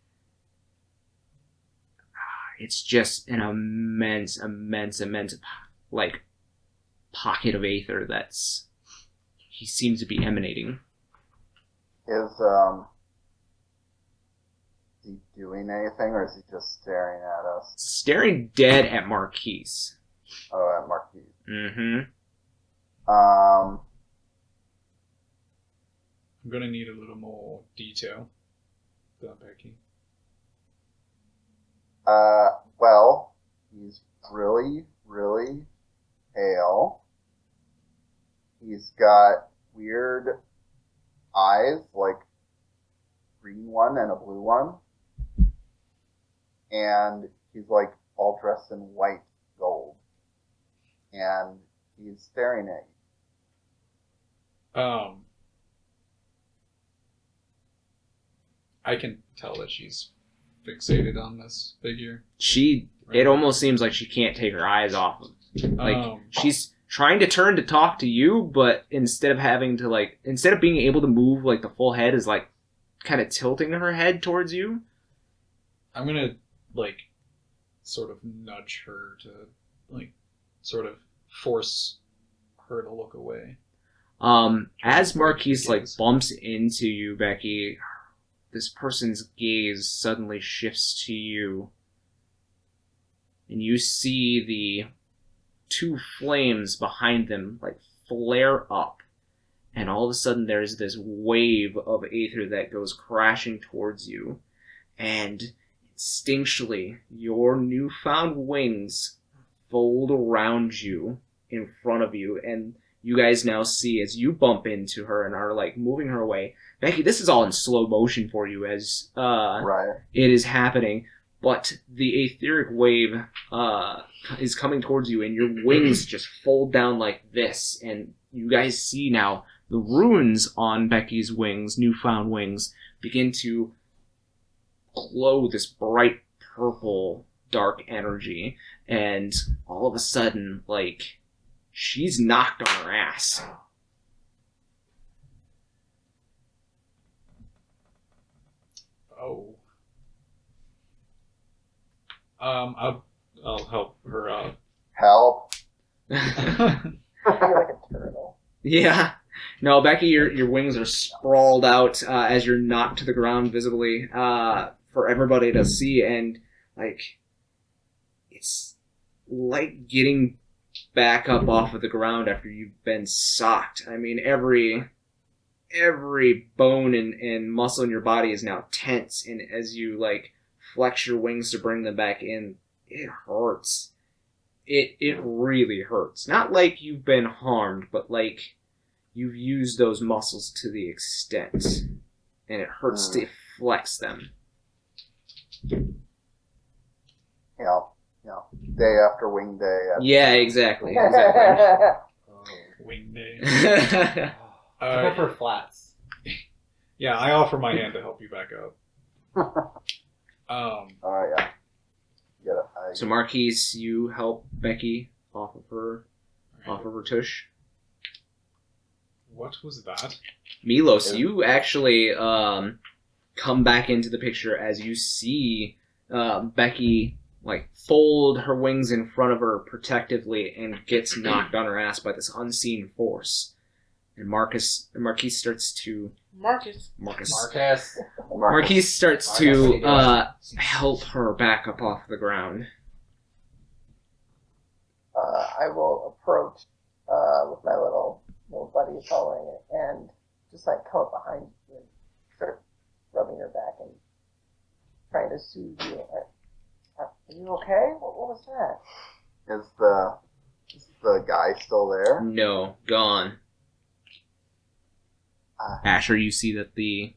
it's just an immense like pocket of aether that's he seems to be emanating. Is he doing anything, or is he just staring at us? Staring dead at Marquies. Oh, at Marquis. Mm-hmm. I'm gonna need a little more detail, Becky. Well, he's really, really pale. He's got weird eyes, like green one and a blue one. And he's like all dressed in white gold. And he's staring at you. I can tell that she's fixated on this figure. It almost seems like she can't take her eyes off of it. Like, she's trying to turn to talk to you, but instead of being able to move, like, the full head is, like, kind of tilting her head towards you. I'm gonna, like, sort of nudge her to, like, sort of force her to look away. As Marquies, like, bumps into you, Becky, this person's gaze suddenly shifts to you, and you see the two flames behind them, like, flare up, and all of a sudden there's this wave of aether that goes crashing towards you, and instinctually your newfound wings fold around you in front of you, and you guys now see as you bump into her and are like moving her away. Becky, this is all in slow motion for you as Right. it is happening, but the etheric wave is coming towards you, and your wings just fold down like this, and you guys see now the runes on Becky's wings, newfound wings, begin to glow this bright purple dark energy, and all of a sudden, like, she's knocked on her ass. Oh. I'll help her out. Help. You're like a turtle. Yeah. No, Becky, your wings are sprawled out as you're knocked to the ground visibly for everybody to see, and like it's like getting back up off of the ground after you've been socked. I mean, every bone and muscle in your body is now tense, and as you like flex your wings to bring them back in, it hurts. It really hurts. Not like you've been harmed, but like you've used those muscles to the extent, and it hurts to flex them. Yeah. Day after wing day. Yeah, exactly. Wing day. I prefer flats. Yeah, I offer my hand to help you back up. Yeah. Get it. So Marquies, you help Becky off of her tush. What was that? Milos, you actually come back into the picture as you see Becky like fold her wings in front of her protectively and gets knocked on her ass by this unseen force. And Marquis starts to Marcus. Marquis starts to help her back up off the ground. I will approach with my little buddy following it and just like come up behind you and start rubbing her back and trying to soothe you. Are you okay? What was that? Is the guy still there? No, gone. Asher, you see that the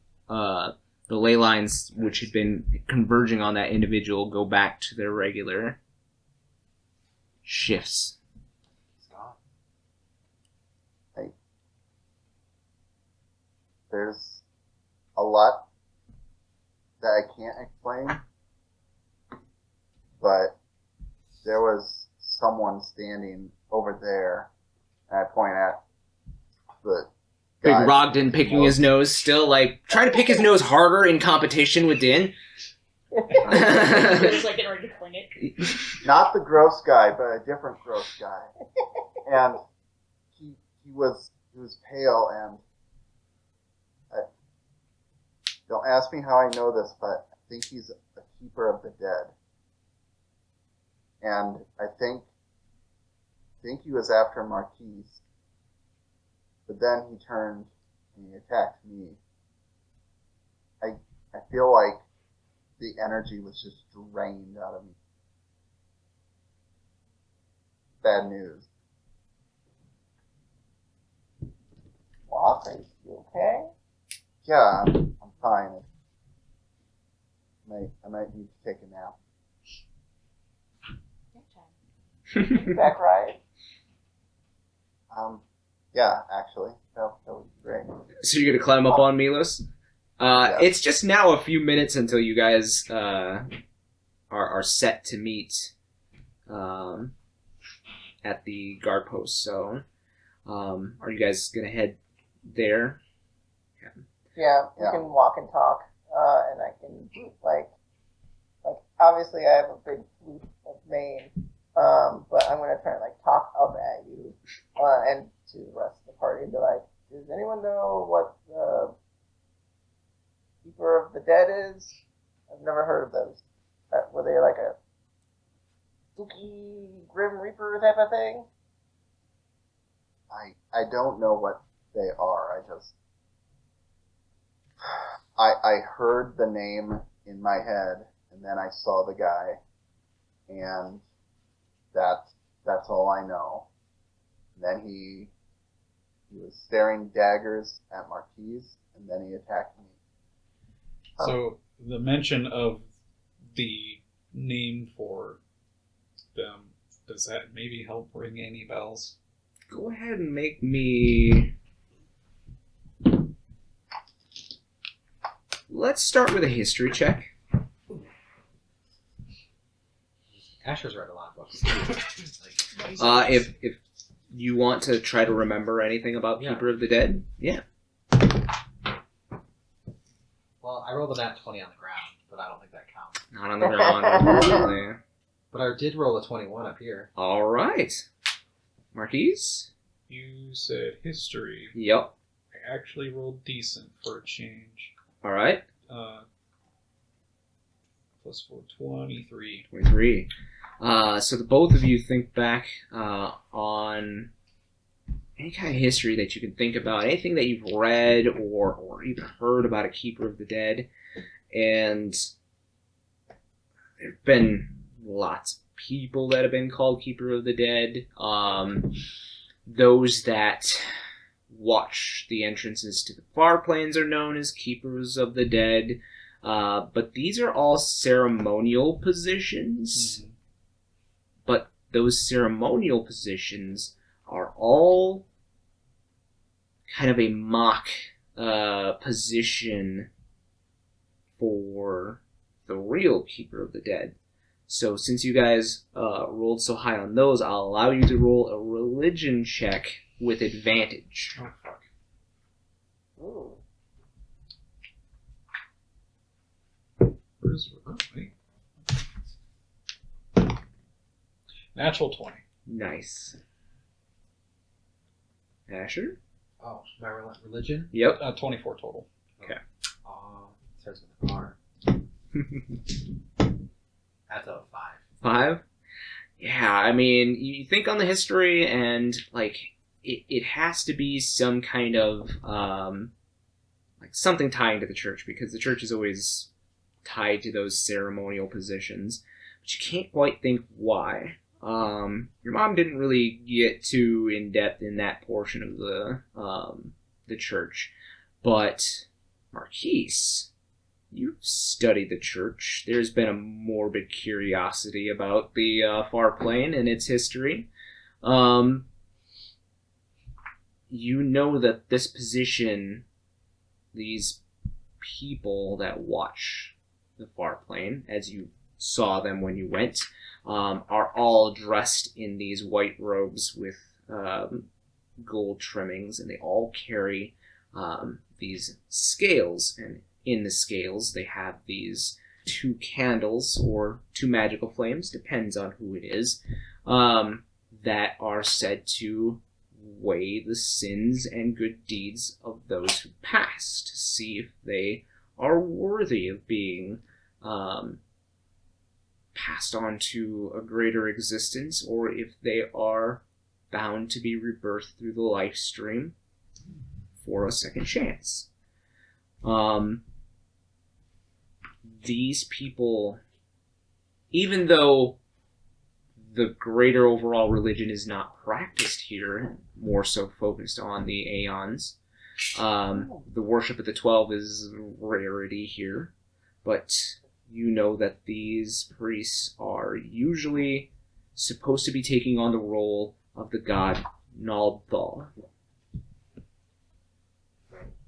ley lines, which had been converging on that individual, go back to their regular shifts. There's a lot that I can't explain, but there was someone standing over there, and I point at the Big guy. Rogden picking his nose, still like trying to pick his nose harder in competition with Din. It was like getting ready to cling it. Not the gross guy, but a different gross guy. And he was pale, and don't ask me how I know this, but I think he's a keeper of the dead. And I think he was after Marquies. But then he turned and he attacked me. I feel like the energy was just drained out of me. Bad news. Walk, are you okay? Yeah, I'm fine. I might need to take a nap. Back right? Yeah, actually. That would be great. So you're gonna climb up on Milos? Yeah. It's just now a few minutes until you guys are set to meet at the guard post. So, are you guys gonna head there? Yeah, we can walk and talk, and I can, like, obviously I have a big flute of mane, but I'm going to try and, like, talk up at you, and to the rest of the party and be like, does anyone know what the Keeper of the Dead is? I've never heard of those. Were they like a spooky Grim Reaper type of thing? I don't know what they are. I heard the name in my head, and then I saw the guy, and that's all I know. And then he was staring daggers at Marquies, and then he attacked me. So the mention of the name for them, does that maybe help ring any bells? Go ahead and make me. Let's start with a history check. Asher's read a lot of books. If you want to try to remember anything about Yeah. Keeper of the Dead, yeah. Well, I rolled a nat 20 on the ground, but I don't think that counts. Not on the ground, unfortunately. But I did roll a 21 up here. All right, Marquise. You said history. Yep. I actually rolled decent for a change. All right. Plus 4, 23. 23. So the both of you think back on any kind of history that you can think about, anything that you've read or even heard about a Keeper of the Dead, and there have been lots of people that have been called Keeper of the Dead. Those that watch the entrances to the far planes are known as Keepers of the Dead, but these are all ceremonial positions. Mm-hmm. But those ceremonial positions are all kind of a mock position for the real Keeper of the Dead. So since you guys rolled so high on those, I'll allow you to roll a religion check with advantage. Oh, fuck. Ooh. Where's... Oh, wait. Natural 20. Nice. Asher? Oh, my religion? Yep. 24 total. Starts with an R. That's a 5. 5? Yeah, I mean, you think on the history, and, like, it has to be some kind of, like, something tying to the church, because the church is always tied to those ceremonial positions, but you can't quite think why. Your mom didn't really get too in-depth in that portion of the church, but Marquies, you've studied the church. There's been a morbid curiosity about the Far Plane and its history. You know that this position, these people that watch the Far Plane, as you saw them when you went, are all dressed in these white robes with gold trimmings, and they all carry these scales, and in the scales they have these 2 candles or 2 magical flames, depends on who it is, that are said to weigh the sins and good deeds of those who pass, to see if they are worthy of being passed on to a greater existence, or if they are bound to be rebirthed through the life stream for a second chance. These people, even though the greater overall religion is not practiced here, more so focused on the Aeons, the worship of the 12 is a rarity here, but you know that these priests are usually supposed to be taking on the role of the god Naldal.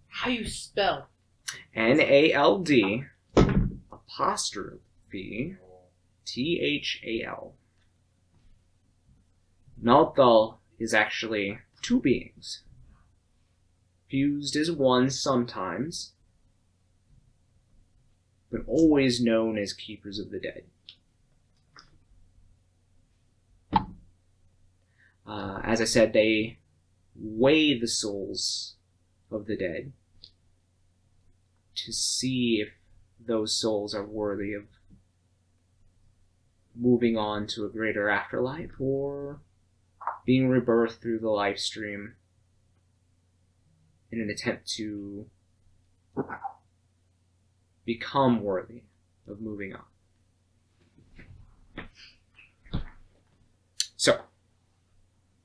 How you spell? Nald apostrophe Thal. Naldal is actually 2 beings, fused as one sometimes, but always known as Keepers of the Dead. As I said, they weigh the souls of the dead to see if those souls are worthy of moving on to a greater afterlife or being rebirthed through the life stream in an attempt to become worthy of moving on. So,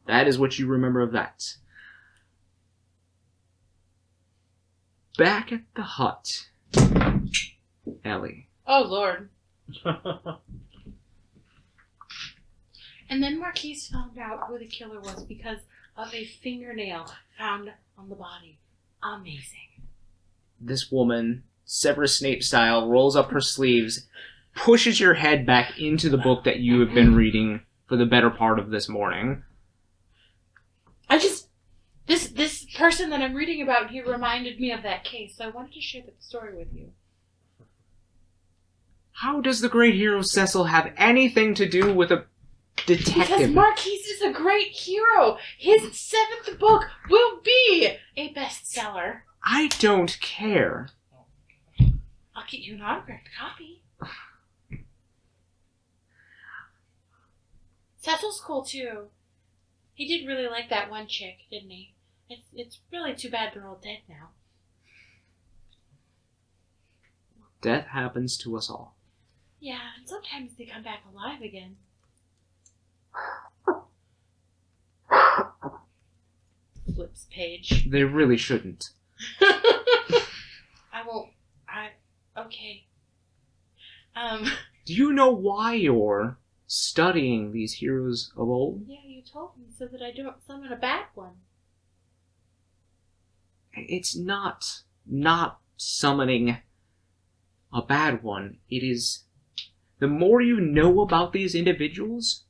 that is what you remember of that. Back at the hut, Ellie. Oh, Lord. And then Marquies found out who the killer was because of a fingernail found on the body. Amazing. This woman, Severus Snape style, rolls up her sleeves, pushes your head back into the book that you have been reading for the better part of this morning. This person that I'm reading about here reminded me of that case, so I wanted to share that story with you. How does the great hero Cecil have anything to do with a detective? Because Marquies is a great hero! His 7th book will be a bestseller. I don't care. I'll get you an autographed copy. Cecil's cool too. He did really like that one chick, didn't he? It's really too bad they're all dead now. Death happens to us all. Yeah, and sometimes they come back alive again. Flips Paige. They really shouldn't. Okay. Do you know why you're studying these heroes of old? Yeah, you told me so that I don't summon a bad one. It's not summoning a bad one. It is, the more you know about these individuals,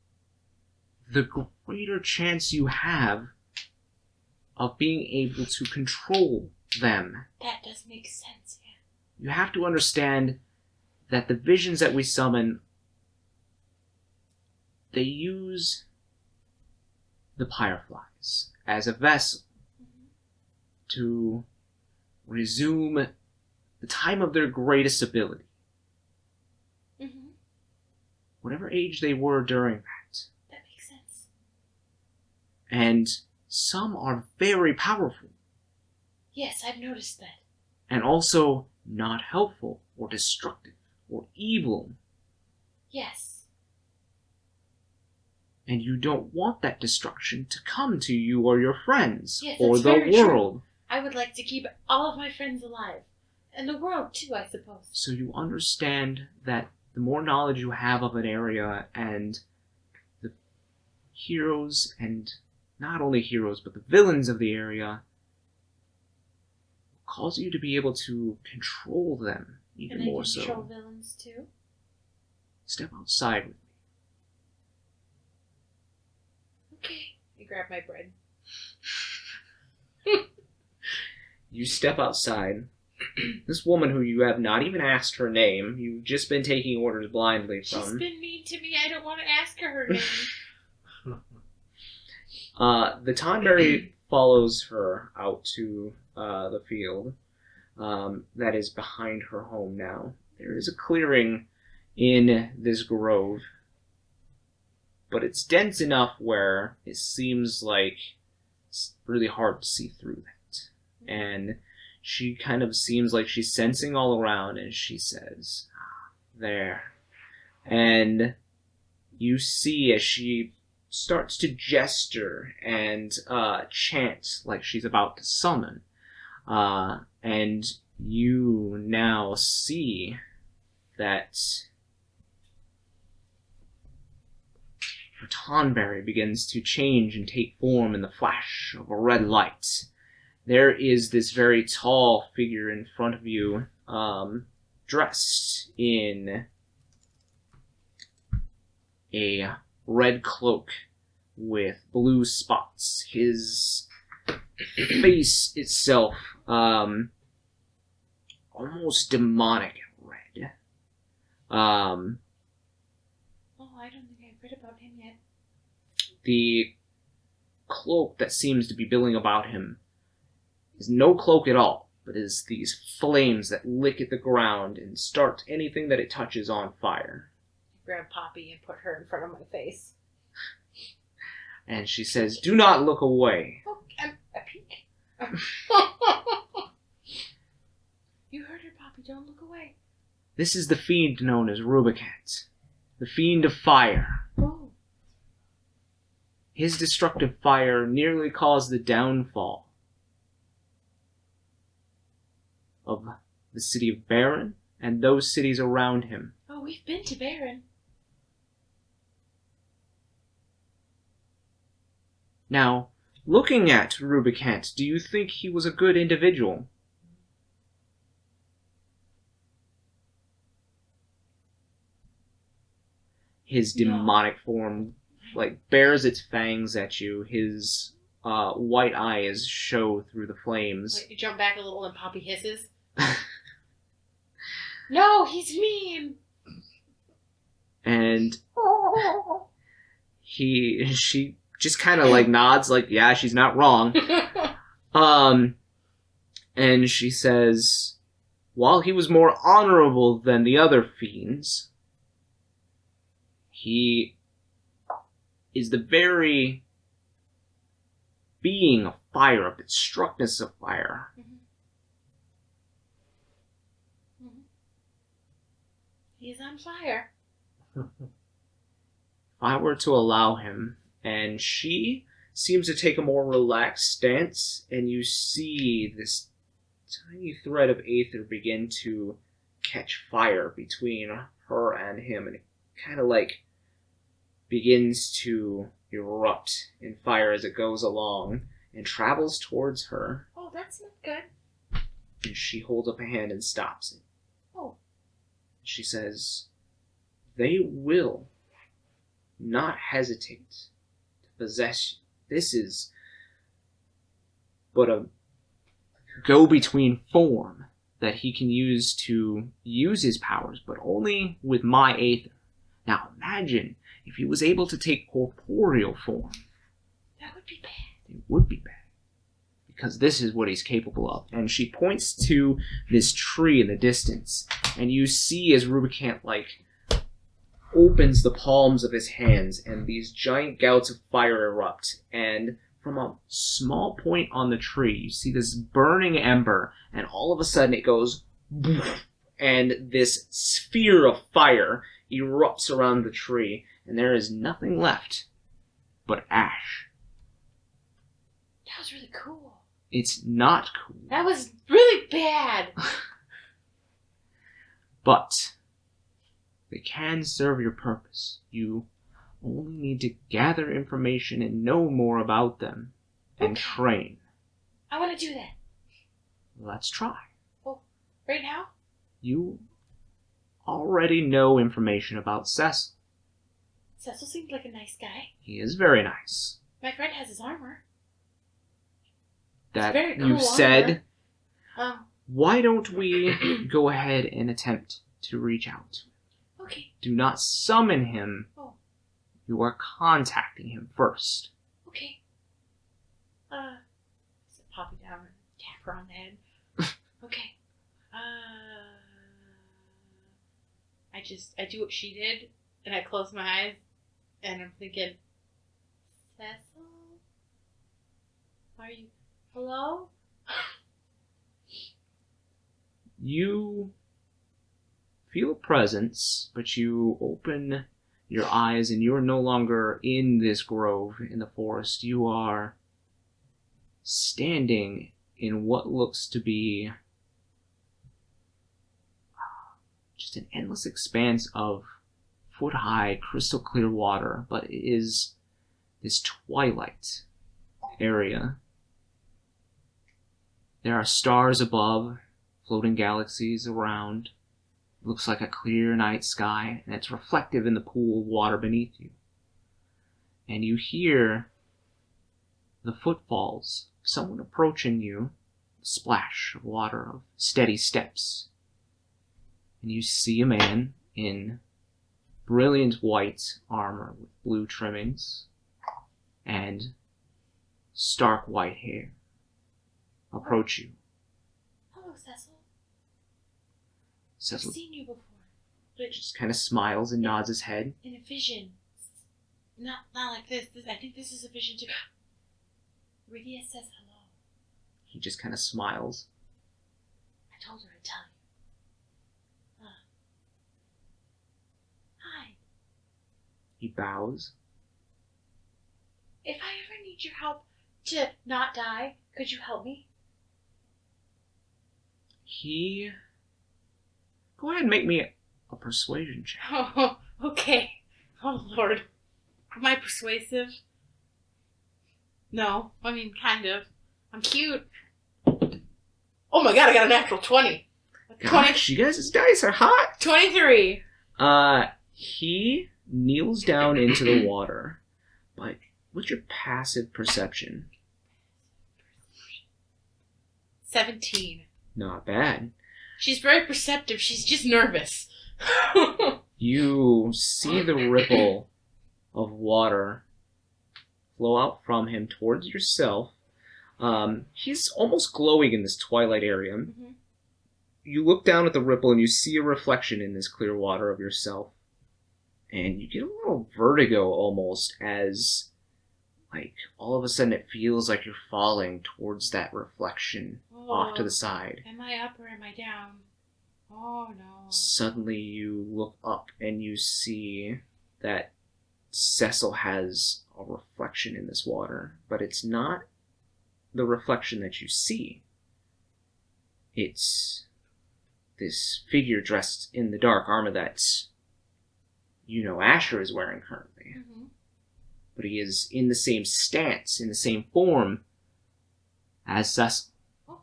the greater chance you have of being able to control them. That does make sense, yeah. You have to understand that the visions that we summon, they use the Fireflies as a vessel. to resume the time of their greatest ability. Mm-hmm. Whatever age they were during that. That makes sense. And some are very powerful. Yes, I've noticed that. And also not helpful or destructive or evil. Yes. And you don't want that destruction to come to you or your friends Yes, or that's the very true. world. I would like to keep all of my friends alive. And the world, too, I suppose. So you understand that the more knowledge you have of an area and the heroes, and not only heroes, but the villains of the area, cause you to be able to control them even And I more can control so. villains, too? Step outside with me. Okay. I grab my bread. You step outside. This woman who you have not even asked her name, you've just been taking orders blindly She's from. been mean to me. I don't want to ask her name. The Tonberry follows her out to the field that is behind her home now. There is a clearing in this grove, but it's dense enough where it seems like it's really hard to see through that. And she kind of seems like she's sensing all around, and she says, there. And you see as she starts to gesture and chant like she's about to summon. And you now see that her Tonberry begins to change and take form in the flash of a red light. There is this very tall figure in front of you, dressed in a red cloak with blue spots. His face itself, almost demonic red. Oh, I don't think I've read about him yet. The cloak that seems to be billowing about him is no cloak at all, but is these flames that lick at the ground and start anything that it touches on fire. I grab Poppy and put her in front of my face. And she says, "Do not look away." Oh, I'm a peek. You heard her, Poppy. Don't look away. This is the fiend known as Rubicant, the fiend of fire. Oh. His destructive fire nearly caused the downfall of the city of Baron and those cities around him. Oh, we've been to Baron. Now, looking at Rubicant, do you think he was a good individual? His No. demonic form, bares its fangs at you. His white eyes show through the flames. Wait, you jump back a little and Poppy hisses. No, he's mean. And she just kind of nods, yeah, she's not wrong. And she says, while he was more honorable than the other fiends, he is the very being of fire, of the destructness of fire. He's on fire. If I were to allow him, and she seems to take a more relaxed stance, and you see this tiny thread of aether begin to catch fire between her and him, and it kind of begins to erupt in fire as it goes along and travels towards her, Oh, that's not good. and she holds up a hand and stops it. Oh. She says, "They will not hesitate to possess you. This is but a go-between form that he can use to use his powers, but only with my aether. Now imagine if he was able to take corporeal form. That would be bad. It would be bad. because this is what he's capable of. And she points to this tree in the distance, and you see as Rubicant, opens the palms of his hands, and these giant gouts of fire erupt, and from a small point on the tree, you see this burning ember, and all of a sudden it goes, and this sphere of fire erupts around the tree, and there is nothing left but ash. That was really cool. It's not cool. That was really bad. But they can serve your purpose. You only need to gather information and know more about them and train. I want to do that. Let's try. Right now? You already know information about Cecil. Cecil seemed like a nice guy. He is very nice. My friend has his armor. That very cool you said. armor. Why don't we go ahead and attempt to reach out? Okay. Do not summon him. Oh. You are contacting him first. Okay. Sit Poppy down and tap her on the head. Okay. I do what she did, and I close my eyes, and I'm thinking, Cecil? Are you, hello? You feel a presence, but you open your eyes and you are no longer in this grove in the forest. You are standing in what looks to be just an endless expanse of foot-high, crystal-clear water, but it is this twilight area. There are stars above, floating galaxies around. It looks like a clear night sky, and it's reflective in the pool of water beneath you. And you hear the footfalls of someone approaching you, a splash of water, of steady steps. And you see a man in brilliant white armor with blue trimmings and stark white hair approach you. Hello, Cecil. Cecil I've seen you before. But just kind of smiles and nods his head. in a vision. Not like this. I think this is a vision too. Rydia says hello. He just kind of smiles. I told her I'd tell you. Hi. He bows. If I ever need your help to not die, could you help me? Go ahead and make me a persuasion check. Oh, okay. Oh, Lord. Am I persuasive? No. I mean, kind of. I'm cute. Oh my god, I got a natural 20. Gosh, you guys' dice are hot. 23. He kneels down into the water, but what's your passive perception? 17. Not bad. She's very perceptive. She's just nervous. You see the ripple of water flow out from him towards yourself. He's almost glowing in this twilight area. Mm-hmm. You look down at the ripple and you see a reflection in this clear water of yourself. And you get a little vertigo almost as, all of a sudden it feels like you're falling towards that reflection off to the side. Am I up or am I down? Oh, no. Suddenly you look up and you see that Cecil has a reflection in this water, but it's not the reflection that you see. It's this figure dressed in the dark armor that, Asher is wearing currently. Mm-hmm. But he is in the same stance, in the same form as Cecil. Oh.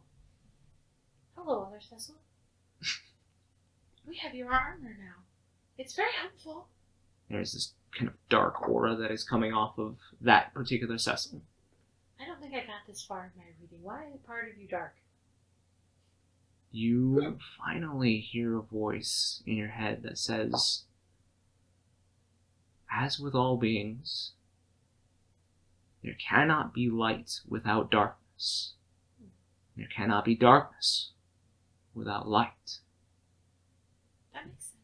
Hello, other Cecil. We have your armor now. It's very helpful. There's this kind of dark aura that is coming off of that particular Cecil. I don't think I got this far in my reading. Why is part of you dark? You finally hear a voice in your head that says, "As with all beings, there cannot be light without darkness. There cannot be darkness without light. That makes sense.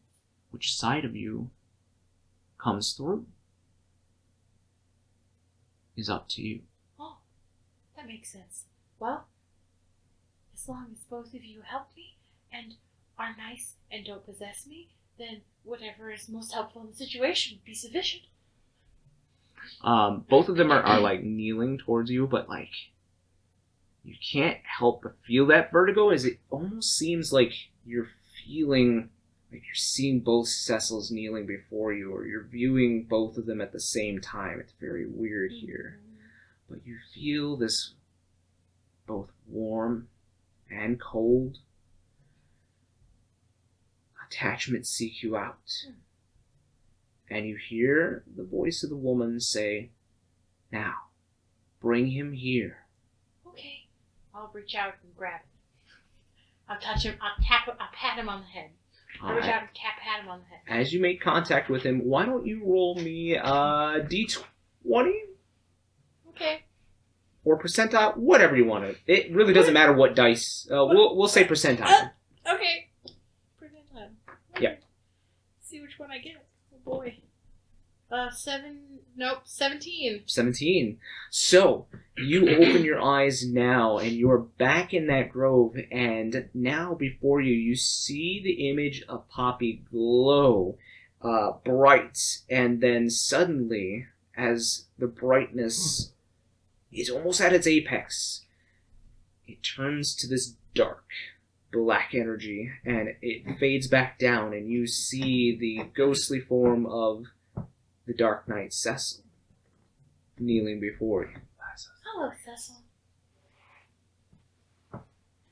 Which side of you comes through is up to you. Oh, that makes sense. Well, as long as both of you help me and are nice and don't possess me, then whatever is most helpful in the situation would be sufficient. Both of them are like kneeling towards you, but like you can't help but feel that vertigo, as it almost seems like you're feeling like you're seeing both Cecils kneeling before you, or you're viewing both of them at the same time. It's very weird here. But you feel this both warm and cold. Attachments seek you out. And you hear the voice of the woman say, "Now, bring him here." Okay. I'll reach out and grab him. I'll touch him. I'll pat him on the head. I'll reach out and pat him on the head. As you make contact with him, why don't you roll me d20 Okay. or percentile, whatever you want to. It really doesn't matter what dice. We'll say percentile. Okay. Pretend that. Yep. See which one I get. Oh boy. 17. 17. So, you open your eyes now, and you're back in that grove, and now before you, you see the image of Poppy glow bright, and then suddenly, as the brightness is almost at its apex, it turns to this dark black energy, and it fades back down, and you see the ghostly form of the Dark Knight Cecil kneeling before you. Hello, Cecil.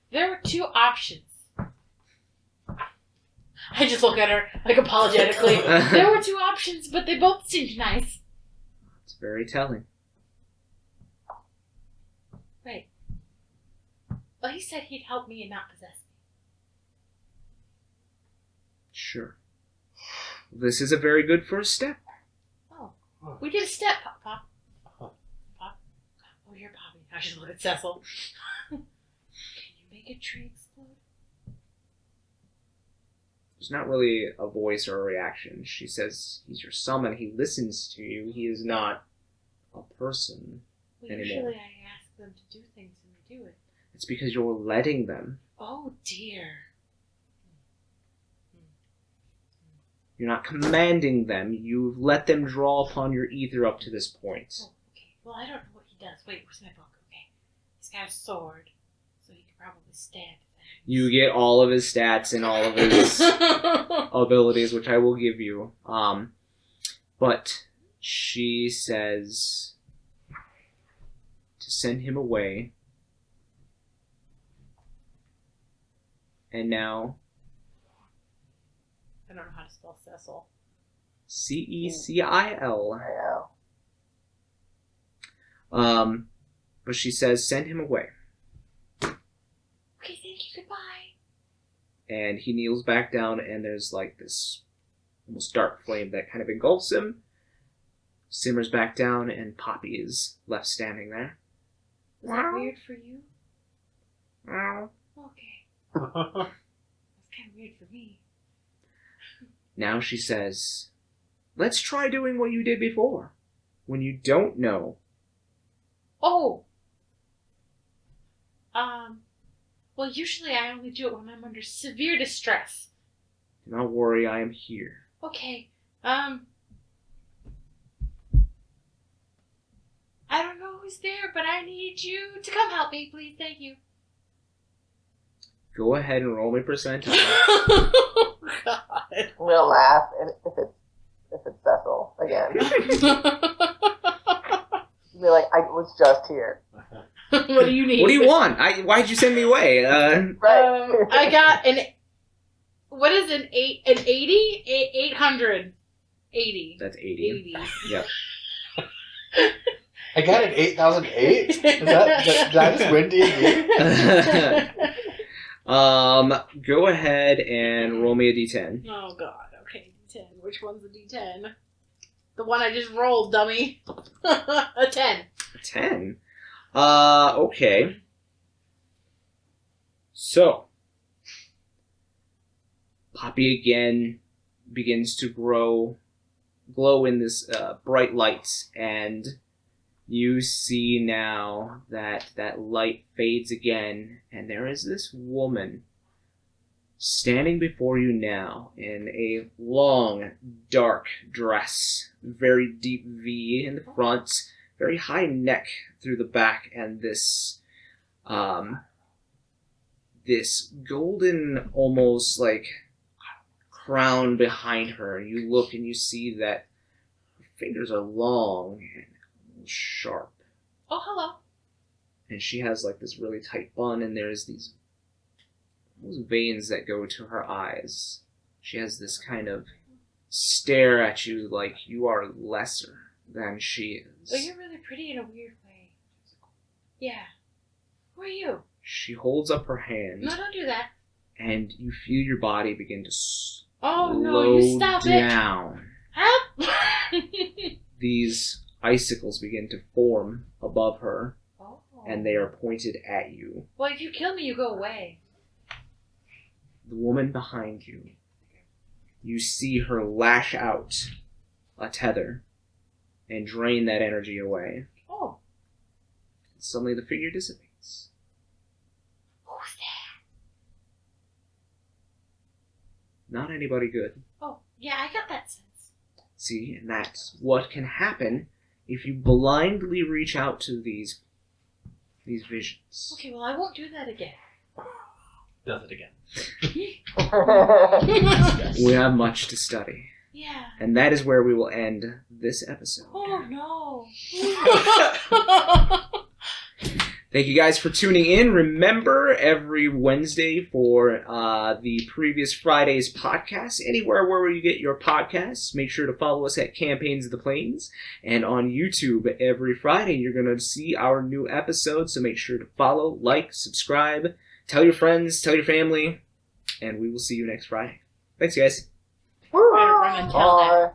There were two options. I just look at her, like, apologetically. There were two options, but they both seemed nice. It's very telling. Right. Well, he said he'd help me and not possess me. Sure. This is a very good first step. We did a step, Pop. Pop. Oh, you're popping. I should look at Cecil. Can you make a tree explode? There's not really a voice or a reaction. She says he's your summon. He listens to you. He is not a person anymore. Usually I ask them to do things and they do it. It's because you're letting them. Oh, dear. You're not commanding them. You've let them draw upon your ether up to this point. Oh, okay. Well, I don't know what he does. Wait, where's my book? Okay. He's got a sword, so he could probably stab things. You get all of his stats and all of his abilities, which I will give you. But she says to send him away. And now I don't know how to spell Cecil. Cecil. Yeah. But she says, send him away. Okay, thank you, goodbye. And he kneels back down, and there's like this almost dark flame that kind of engulfs him, simmers back down, and Poppy is left standing there. Was that weird for you? Okay. That's kind of weird for me. Now she says, let's try doing what you did before, when you don't know. Oh! Well, usually I only do it when I'm under severe distress. Do not worry, I am here. Okay, I don't know who's there, but I need you to come help me, please. Thank you. Go ahead and roll me percentile. Oh, God. We'll laugh if it's Cecil again. Be like, I was just here. What do you need? What do you want? Why'd you send me away? Right. I got what is an 80? 800. 80. That's 80. Yep. I got an 8008? Did I just win D&D? Go ahead and roll me a d10. Oh, God. Okay, D10. Which one's a D10? The one I just rolled, dummy. A 10. A 10? Okay. So, Poppy again begins to glow in this bright light, and you see now that that light fades again, and there is this woman standing before you now in a long, dark dress, very deep V in the front, very high neck through the back, and this this golden, almost like crown behind her. You look and you see that her fingers are long and sharp. Oh, hello. And she has like this really tight bun, and there's these veins that go to her eyes. She has this kind of stare at you like you are lesser than she is. Oh, you're really pretty in a weird way. Yeah. Who are you? She holds up her hand. No, don't do that. And you feel your body begin to Oh, no, you stop down. Help! These icicles begin to form above her, Oh. and they are pointed at you. Well, if you kill me, you go away. The woman behind you, you see her lash out a tether and drain that energy away. Oh. Suddenly the figure dissipates. Who's that? Not anybody good. Oh, yeah, I got that sense. See, and that's what can happen if you blindly reach out to these visions. Okay, well, I won't do that again. Does it again. We have much to study. Yeah. And that is where we will end this episode. Oh, no. Thank you guys for tuning in. Remember, every Wednesday for the previous Friday's podcast, anywhere where you get your podcasts, make sure to follow us at Campaigns of the Plains. And on YouTube, every Friday, you're going to see our new episodes. So make sure to follow, like, subscribe, tell your friends, tell your family, and we will see you next Friday. Thanks, guys. Better run and tell that. Bye.